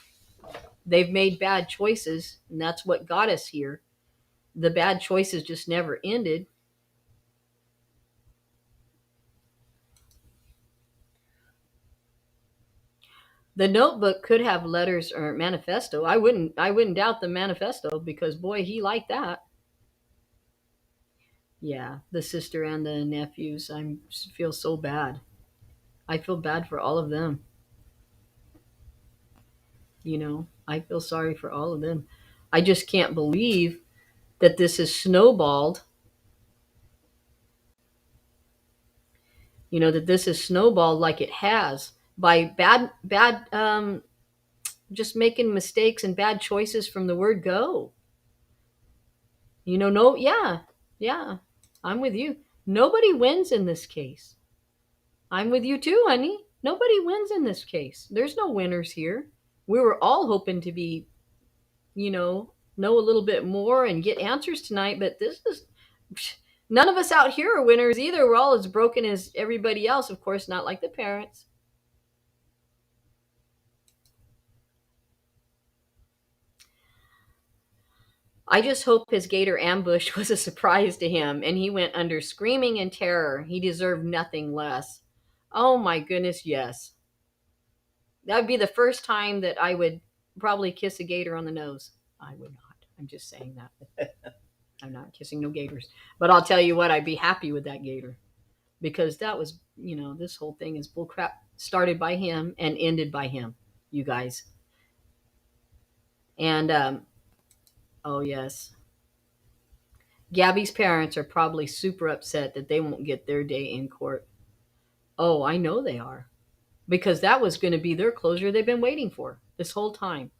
They've made bad choices, and that's what got us here. The bad choices just never ended. The notebook could have letters or manifesto. I wouldn't doubt the manifesto, because boy, he liked that. Yeah, the sister and the nephews. I feel so bad. I feel bad for all of them. I feel sorry for all of them. I just can't believe that this has snowballed. That this has snowballed like it has, by bad just making mistakes and bad choices from the word go. No, yeah, I'm with you. Nobody wins in this case. I'm with you too, honey. Nobody wins in this case. There's no winners here. We were all hoping to be, know a little bit more and get answers tonight, but this is, none of us out here are winners either. We're all as broken as everybody else. Of course, not like the parents. I just hope his gator ambush was a surprise to him and he went under screaming in terror. He deserved nothing less. Oh my goodness, yes. That would be the first time that I would probably kiss a gator on the nose. I would not. I'm just saying that. I'm not kissing no gators. But I'll tell you what, I'd be happy with that gator. Because that was, this whole thing is bullcrap. Started by him and ended by him, you guys. And, oh yes. Gabby's parents are probably super upset that they won't get their day in court. Oh, I know they are. Because that was going to be their closure they've been waiting for this whole time.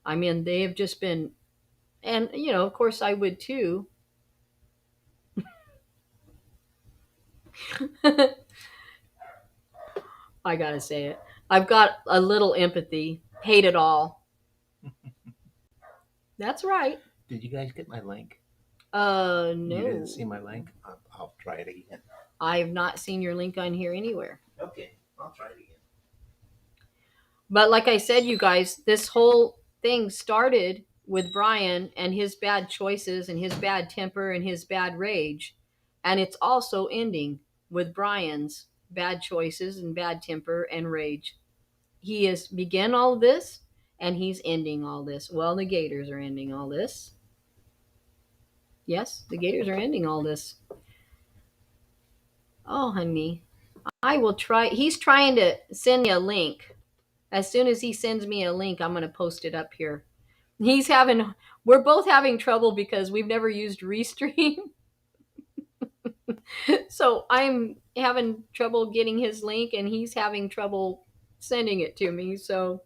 I mean, they have just been, and, of course I would too. I gotta say it. I've got a little empathy. Hate it all. That's right. Did you guys get my link? No. You didn't see my link? I'll try it again. I have not seen your link on here anywhere. Okay, I'll try it again. But like I said, you guys, this whole thing started with Brian and his bad choices and his bad temper and his bad rage. And it's also ending with Brian's bad choices and bad temper and rage. He has begun all this and he's ending all this. Well, the gators are ending all this. Yes, the gators are ending all this. Oh, honey, I will try. He's trying to send me a link. As soon as he sends me a link, I'm going to post it up here. We're both having trouble because we've never used Restream. So I'm having trouble getting his link and he's having trouble sending it to me. So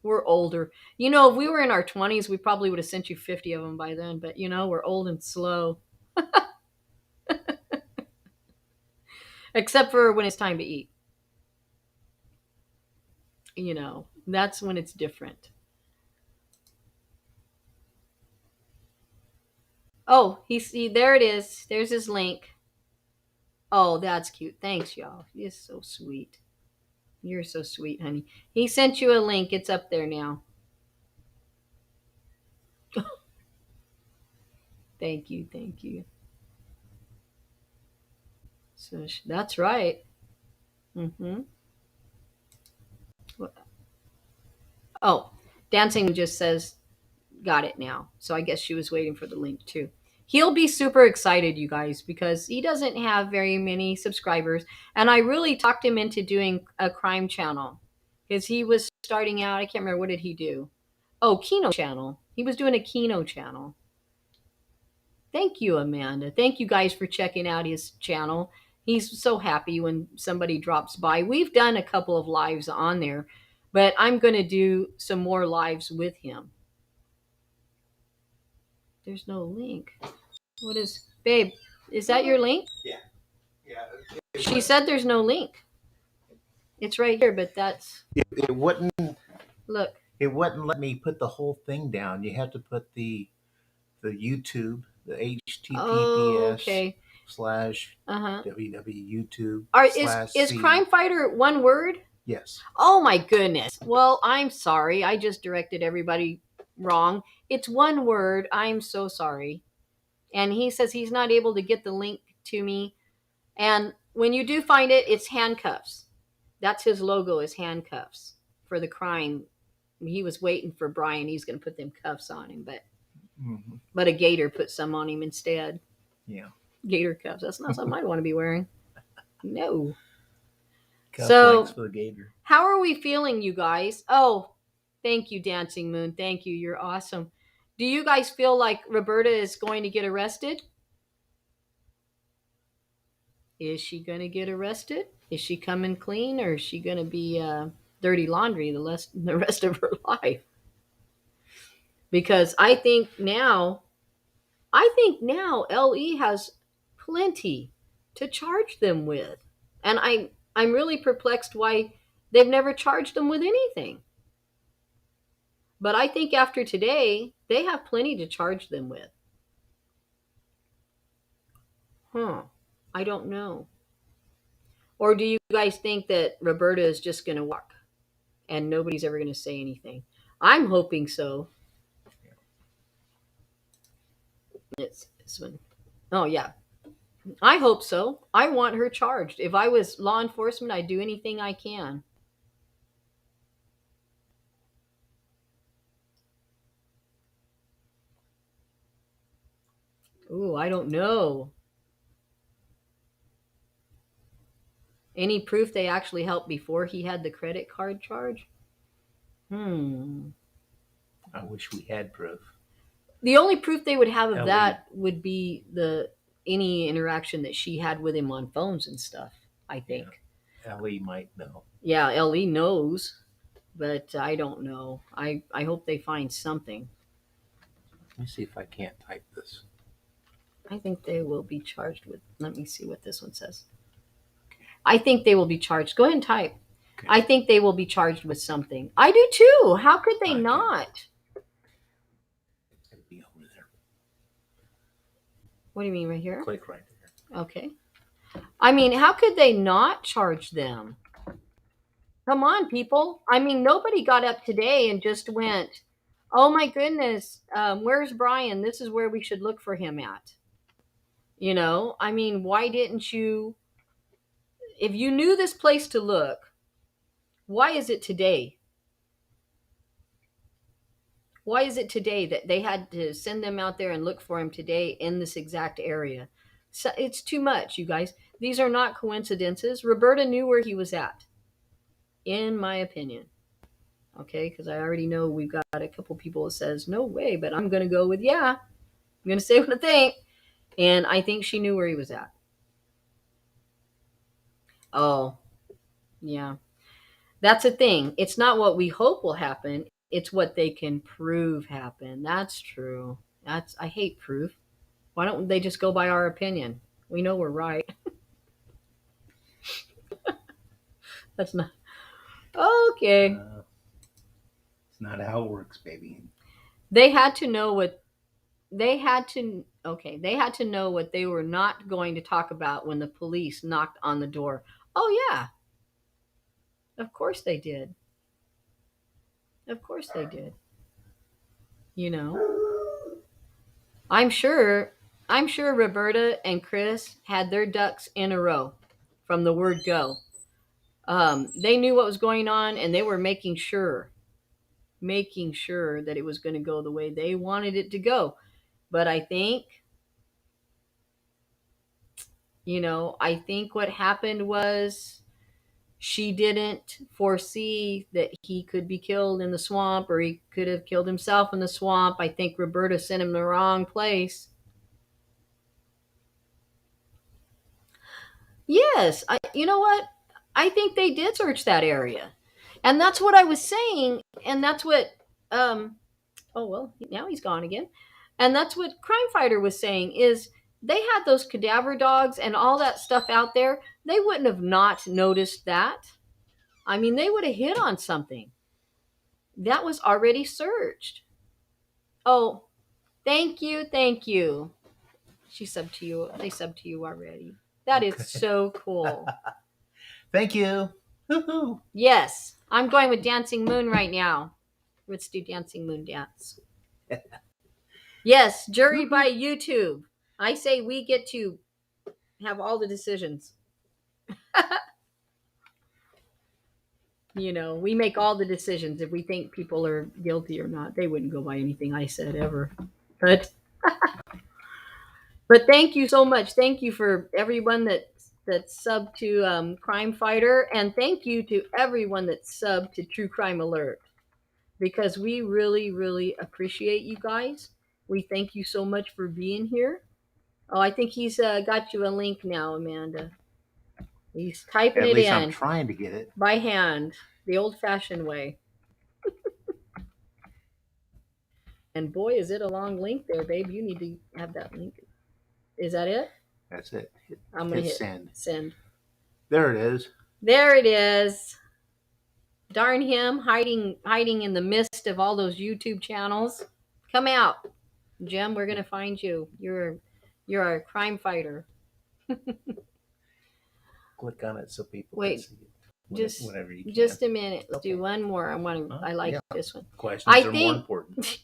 we're older. If we were in our 20s, we probably would have sent you 50 of them by then. But, we're old and slow. Except for when it's time to eat. That's when it's different. Oh, there it is. There's his link. Oh, that's cute. Thanks, y'all. He's so sweet. You're so sweet, honey. He sent you a link. It's up there now. Thank you. So that's right. Oh, Dancing just says, got it now. So I guess she was waiting for the link too. He'll be super excited, you guys, because he doesn't have very many subscribers. And I really talked him into doing a crime channel because he was starting out. I can't remember. What did he do? Oh, Kino channel. He was doing a Kino channel. Thank you, Amanda. Thank you guys for checking out his channel. He's so happy when somebody drops by. We've done a couple of lives on there, but I'm going to do some more lives with him. There's no link. What is, babe, is that your link? Yeah. She said there's no link. It's right here, but that's... It wouldn't... Look. It wouldn't let me put the whole thing down. You have to put the YouTube, the HTTPS / www.youtube. Is Crime Fighter one word? Yes. Oh my goodness. Well, I'm sorry. I just directed everybody wrong. It's one word. I'm so sorry. And he says he's not able to get the link to me. And when you do find it, it's handcuffs. That's his logo, is handcuffs for the crime. He was waiting for Brian. He's going to put them cuffs on him, but a gator put some on him instead. Yeah. Gator cuffs. That's not something I'd want to be wearing. No. Cuff So, links for the gator. How are we feeling, you guys? Oh, thank you, Dancing Moon. Thank you. You're awesome. Do you guys feel like Roberta is going to get arrested? Is she going to get arrested? Is she coming clean, or is she going to be dirty laundry the rest of her life? Because I think now LE has plenty to charge them with. And I'm really perplexed why they've never charged them with anything. But I think after today, they have plenty to charge them with. I don't know. Or do you guys think that Roberta is just going to walk and nobody's ever going to say anything? I'm hoping so. It's this one. Oh, yeah. I hope so. I want her charged. If I was law enforcement, I'd do anything I can. Ooh, I don't know. Any proof they actually helped before he had the credit card charge? I wish we had proof. The only proof they would have of LE. that would be any interaction that she had with him on phones and stuff, I think. Yeah. LE might know. Yeah, LE knows, but I don't know. I hope they find something. Let me see if I can't type this. I think they will be charged with, let me see what this one says. I think they will be charged. Go ahead and type. Okay. I think they will be charged with something. I do too. How could they not? It's going to be over there. What do you mean right here? Click right there. Okay. I mean, how could they not charge them? Come on, people. I mean, nobody got up today and just went, oh my goodness, where's Brian? This is where we should look for him at. You know, I mean, why didn't you, if you knew this place to look, why is it today? Why is it today that they had to send them out there and look for him today in this exact area? So it's too much, you guys. These are not coincidences. Roberta knew where he was at, in my opinion. Okay, because I already know we've got a couple people that says, no way, but I'm going to go with, yeah. I'm going to say what I think. And I think she knew where he was at. Oh, yeah. That's a thing. It's not what we hope will happen. It's what they can prove happened. That's true. I hate proof. Why don't they just go by our opinion? We know we're right. That's not. Okay. It's not how it works, baby. They had to know what they had to know what they were not going to talk about when the police knocked on the door. Oh yeah. Of course they did. Of course they did. You know. I'm sure Roberta and Chris had their ducks in a row from the word go. They knew what was going on, and they were making sure that it was going to go the way they wanted it to go. But I think, I think what happened was she didn't foresee that he could be killed in the swamp, or he could have killed himself in the swamp. I think Roberta sent him the wrong place. Yes, you know what? I think they did search that area. And that's what I was saying. And that's what, oh, well, now he's gone again. And that's what Crime Fighter was saying is they had those cadaver dogs and all that stuff out there. They wouldn't have not noticed that. I mean, they would have hit on something. That was already searched. Oh, thank you. She subbed to you. They subbed to you already. That is so cool. Thank you. Woo-hoo. Yes, I'm going with Dancing Moon right now. Let's do Dancing Moon dance. Yes, jury by YouTube. I say we get to have all the decisions. You know, we make all the decisions if we think people are guilty or not. They wouldn't go by anything I said ever. But thank you so much. Thank you for everyone that's subbed to Crime Fighter, and thank you to everyone that's subbed to True Crime Alert, because we really, really appreciate you guys. We thank you so much for being here. Oh, I think he's got you a link now, Amanda. He's typing At it least in. I'm trying to get it by hand, the old-fashioned way. And boy, is it a long link there, babe. You need to have that link. Is that it? That's it. I'm going to hit send. Send. There it is. There it is. Darn him, hiding in the midst of all those YouTube channels. Come out, Jim. We're going to find you. You're a crime fighter. Click on it so people Wait, can see it. Whenever you can. Just a minute. Let's do one more. I like this one. Questions are more important.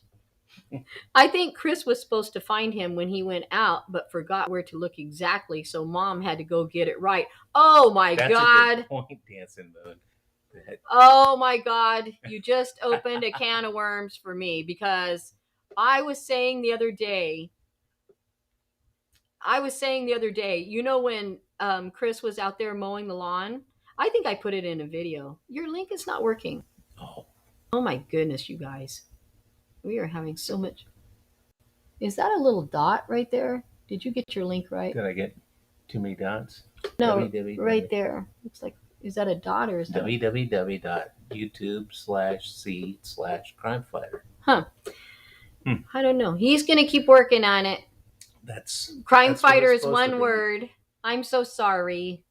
I think Chris was supposed to find him when he went out, but forgot where to look exactly, so Mom had to go get it right. Oh my That's God! a good point, Dancing Moon. Oh my God! You just opened a can of worms for me, because I was saying the other day. You know, when Chris was out there mowing the lawn, I think I put it in a video. Your link is not working. Oh my goodness, you guys. We are having so much. Is that a little dot right there? Did you get your link right? Did I get too many dots? No, right there. Looks like, is that a dot or is that www.youtube.c/crimefighter. Huh. I don't know. He's going to keep working on it. Crime Fighter is one word. I'm so sorry.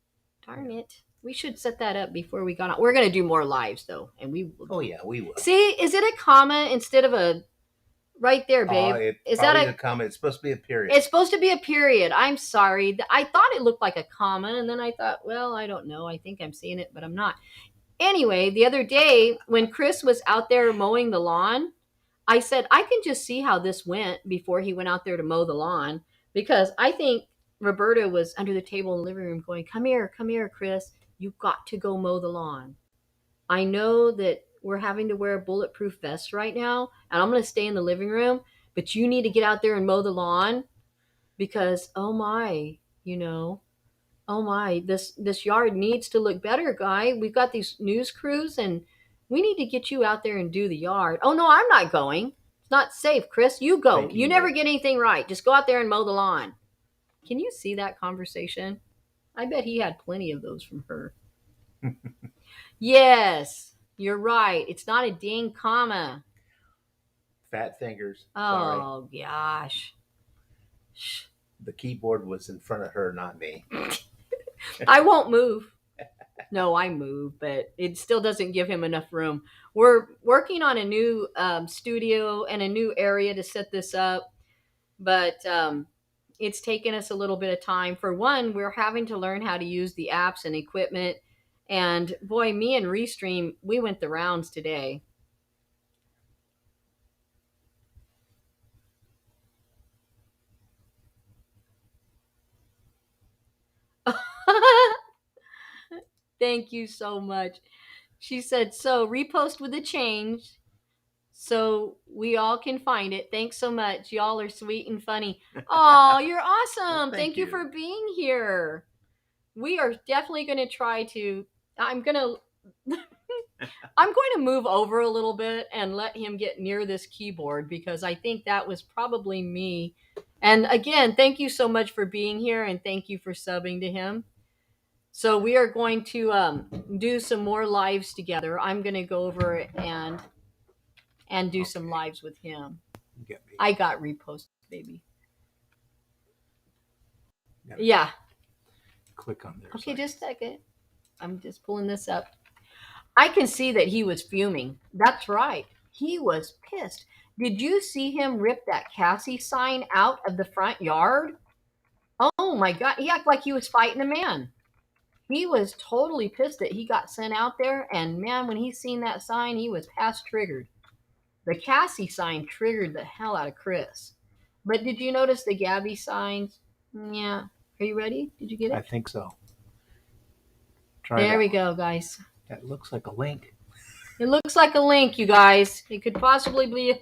Darn it. We should set that up before we got on. We're going to do more lives though, and we will. Oh yeah, we will. See, is it a comma instead of a right there, babe? Is that a comma? It's supposed to be a period. It's supposed to be a period. I'm sorry. I thought it looked like a comma, and then I thought, well, I don't know. I think I'm seeing it, but I'm not. Anyway, the other day when Chris was out there mowing the lawn, I said, I can just see how this went before he went out there to mow the lawn, because I think Roberta was under the table in the living room going, come here, Chris. You've got to go mow the lawn. I know that we're having to wear a bulletproof vest right now, and I'm going to stay in the living room, but you need to get out there and mow the lawn, because, oh my, this yard needs to look better, guy. We've got these news crews, and we need to get you out there and do the yard. Oh, no, I'm not going. It's not safe, Chris. You go. You never get anything right. Just go out there and mow the lawn. Can you see that conversation? I bet he had plenty of those from her. Yes, you're right. It's not a dang comma. Fat fingers. Oh, gosh. The keyboard was in front of her, not me. I won't move. No, I move, but it still doesn't give him enough room. We're working on a new studio and a new area to set this up, but it's taken us a little bit of time. For one, we're having to learn how to use the apps and equipment. And boy, me and Restream, we went the rounds today. Thank you so much. She said, so repost with a change so we all can find it. Thanks so much. Y'all are sweet and funny. Oh, you're awesome. Well, thank you for being here. We are definitely going to try to, I'm going to move over a little bit and let him get near this keyboard, because I think that was probably me. And again, thank you so much for being here, and thank you for subbing to him. So we are going to do some more lives together. I'm going to go over and do some lives with him. I got reposted, baby. Yeah. Click on there. Okay, just a second. I'm just pulling this up. I can see that he was fuming. That's right. He was pissed. Did you see him rip that Cassie sign out of the front yard? Oh my God. He acted like he was fighting a man. He was totally pissed that he got sent out there. And man, when he seen that sign, he was past triggered. The Cassie sign triggered the hell out of Chris. But did you notice the Gabby signs? Yeah. Are you ready? Did you get it? I think so. There we go, guys. That looks like a link. It looks like a link, you guys. It could possibly be.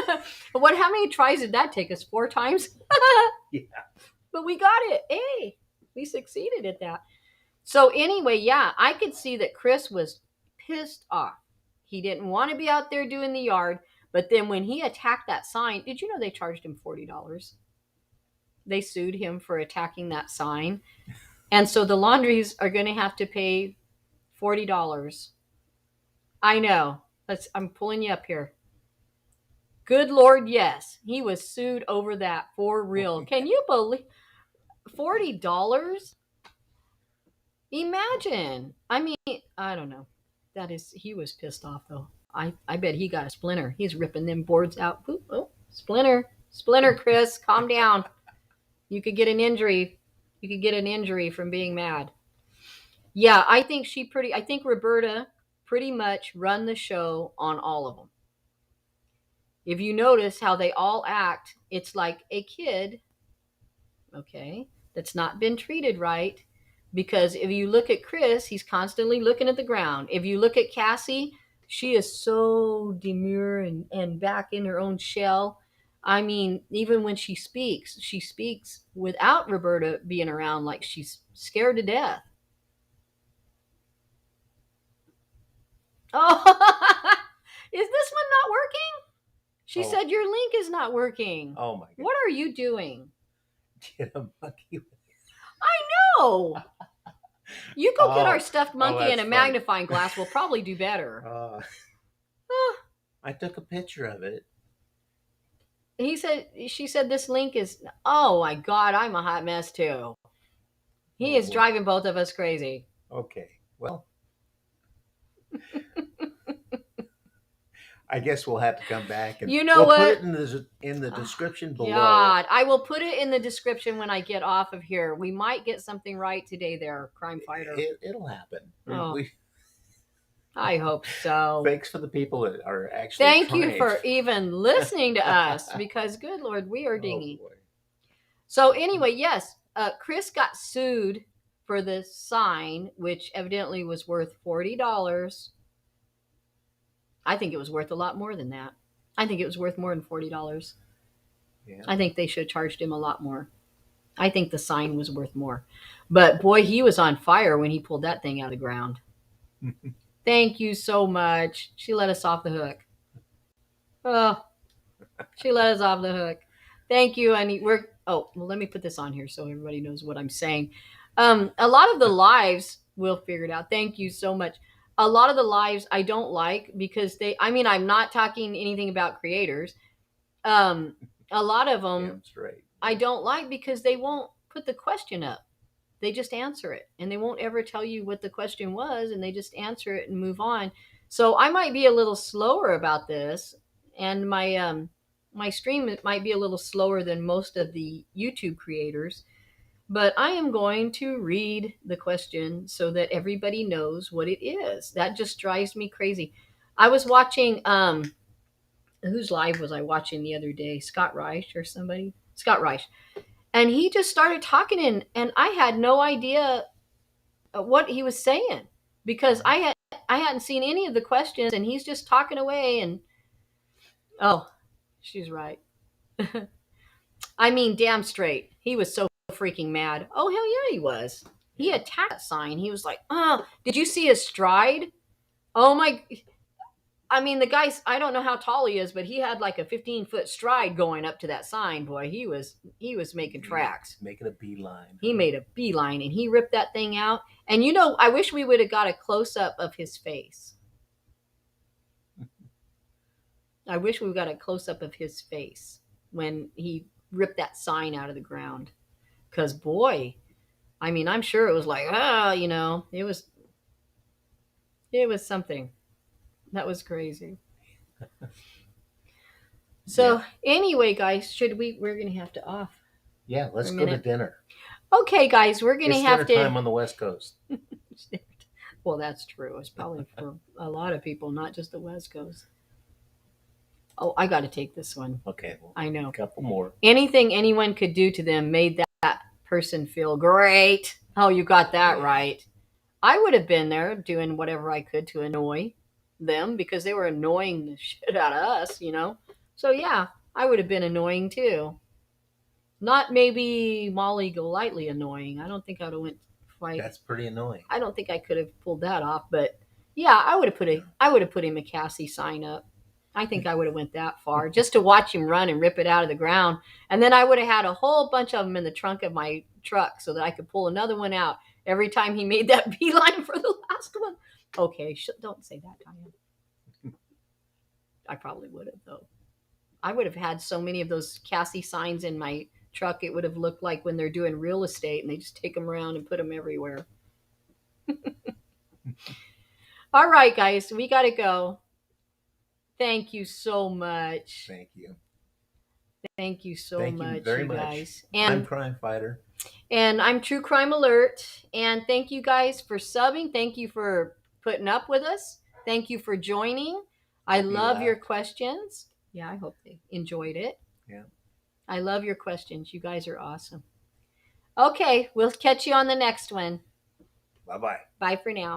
How many tries did that take us? 4 times? Yeah. But we got it. Hey, we succeeded at that. So anyway, yeah, I could see that Chris was pissed off. He didn't want to be out there doing the yard. But then when he attacked that sign, did you know they charged him $40? They sued him for attacking that sign. And so the Laundries are going to have to pay $40. I know. I'm pulling you up here. Good Lord, yes. He was sued over that for real. Can you believe $40? Imagine. I mean, I don't know. He was pissed off though. I bet he got a splinter. He's ripping them boards out. Ooh, oh, splinter. Splinter, Chris. Calm down. You could get an injury. You could get an injury from being mad. Yeah, I think Roberta pretty much run the show on all of them. If you notice how they all act, it's like a kid, okay, that's not been treated right. Because if you look at Chris, he's constantly looking at the ground. If you look at Cassie, she is so demure and back in her own shell. I mean, even when she speaks without Roberta being around like she's scared to death. Oh, is this one not working? She said your link is not working. Oh my God. What are you doing? Get a monkey. I know. You go get our stuffed monkey and a funny. magnifying glass. We'll probably do better. I took a picture of it. She said this link is, oh my God, I'm a hot mess too. He is driving both of us crazy. Okay, well. I guess we'll have to come back and we'll put it in the description below. God, I will put it in the description when I get off of here. We might get something right today there, crime fighter. It'll happen. Oh, I hope so. Thanks for the people that are actually Thank you for even listening to us because, good Lord, we are dingy. Oh, so anyway, yes, Chris got sued for the sign, which evidently was worth $40. I think it was worth a lot more than that. I think it was worth more than $40. Yeah. I think they should have charged him a lot more. I think the sign was worth more. But boy, he was on fire when he pulled that thing out of the ground. Thank you so much. She let us off the hook. Oh, she let us off the hook. Thank you. Let me put this on here so everybody knows what I'm saying. A lot of the lives, we'll figure it out. Thank you so much. A lot of the lives I don't like because I'm not talking anything about creators. A lot of them I don't like because they won't put the question up. They just answer it and they won't ever tell you what the question was and they just answer it and move on. So I might be a little slower about this and my stream might be a little slower than most of the YouTube creators. But I am going to read the question so that everybody knows what it is. That just drives me crazy. I was watching, whose live was I watching the other day? Scott Reich or somebody? Scott Reich. And he just started talking and I had no idea what he was saying because I hadn't seen any of the questions and he's just talking away and, oh, she's right. I mean, damn straight. He was so freaking mad. Oh, hell yeah, he was. He attacked that sign. He was like, oh, did you see his stride? Oh my, I mean, the guy's, I don't know how tall he is, but he had like a 15-foot stride going up to that sign. Boy, he was making tracks. Making a beeline. He made a beeline and he ripped that thing out. And I wish we would have got a close-up of his face. I wish we got a close-up of his face when he ripped that sign out of the ground. Because, boy, I mean, I'm sure it was like, it was something. That was crazy. So, Anyway, guys, we're going to have to off. Yeah, let's go to dinner. Okay, guys, we're going to have to. It's dinner time on the West Coast. Well, that's true. It's probably for a lot of people, not just the West Coast. Oh, I got to take this one. Okay. Well, I know. A couple more. Anything anyone could do to them made that person feel great. Oh, you got that right. I would have been there doing whatever I could to annoy them because they were annoying the shit out of us, you know? So yeah, I would have been annoying too. Not maybe Molly Golightly annoying. I don't think I would have went quite. That's pretty annoying. I don't think I could have pulled that off, but yeah, I would have put a McCaskey sign up. I think I would have went that far just to watch him run and rip it out of the ground. And then I would have had a whole bunch of them in the trunk of my truck so that I could pull another one out every time he made that beeline for the last one. Okay, don't say that, Diane. I probably would have, though. I would have had so many of those Cassie signs in my truck, it would have looked like when they're doing real estate and they just take them around and put them everywhere. All right, guys, we got to go. Thank you so much. Thank you. Thank you so Thank much, you very guys. much. And I'm Crime Fighter. And I'm True Crime Alert. And thank you guys for subbing. Thank you for putting up with us. Thank you for joining. I love your questions. Yeah, I hope they enjoyed it. Yeah. I love your questions. You guys are awesome. Okay, we'll catch you on the next one. Bye-bye. Bye for now.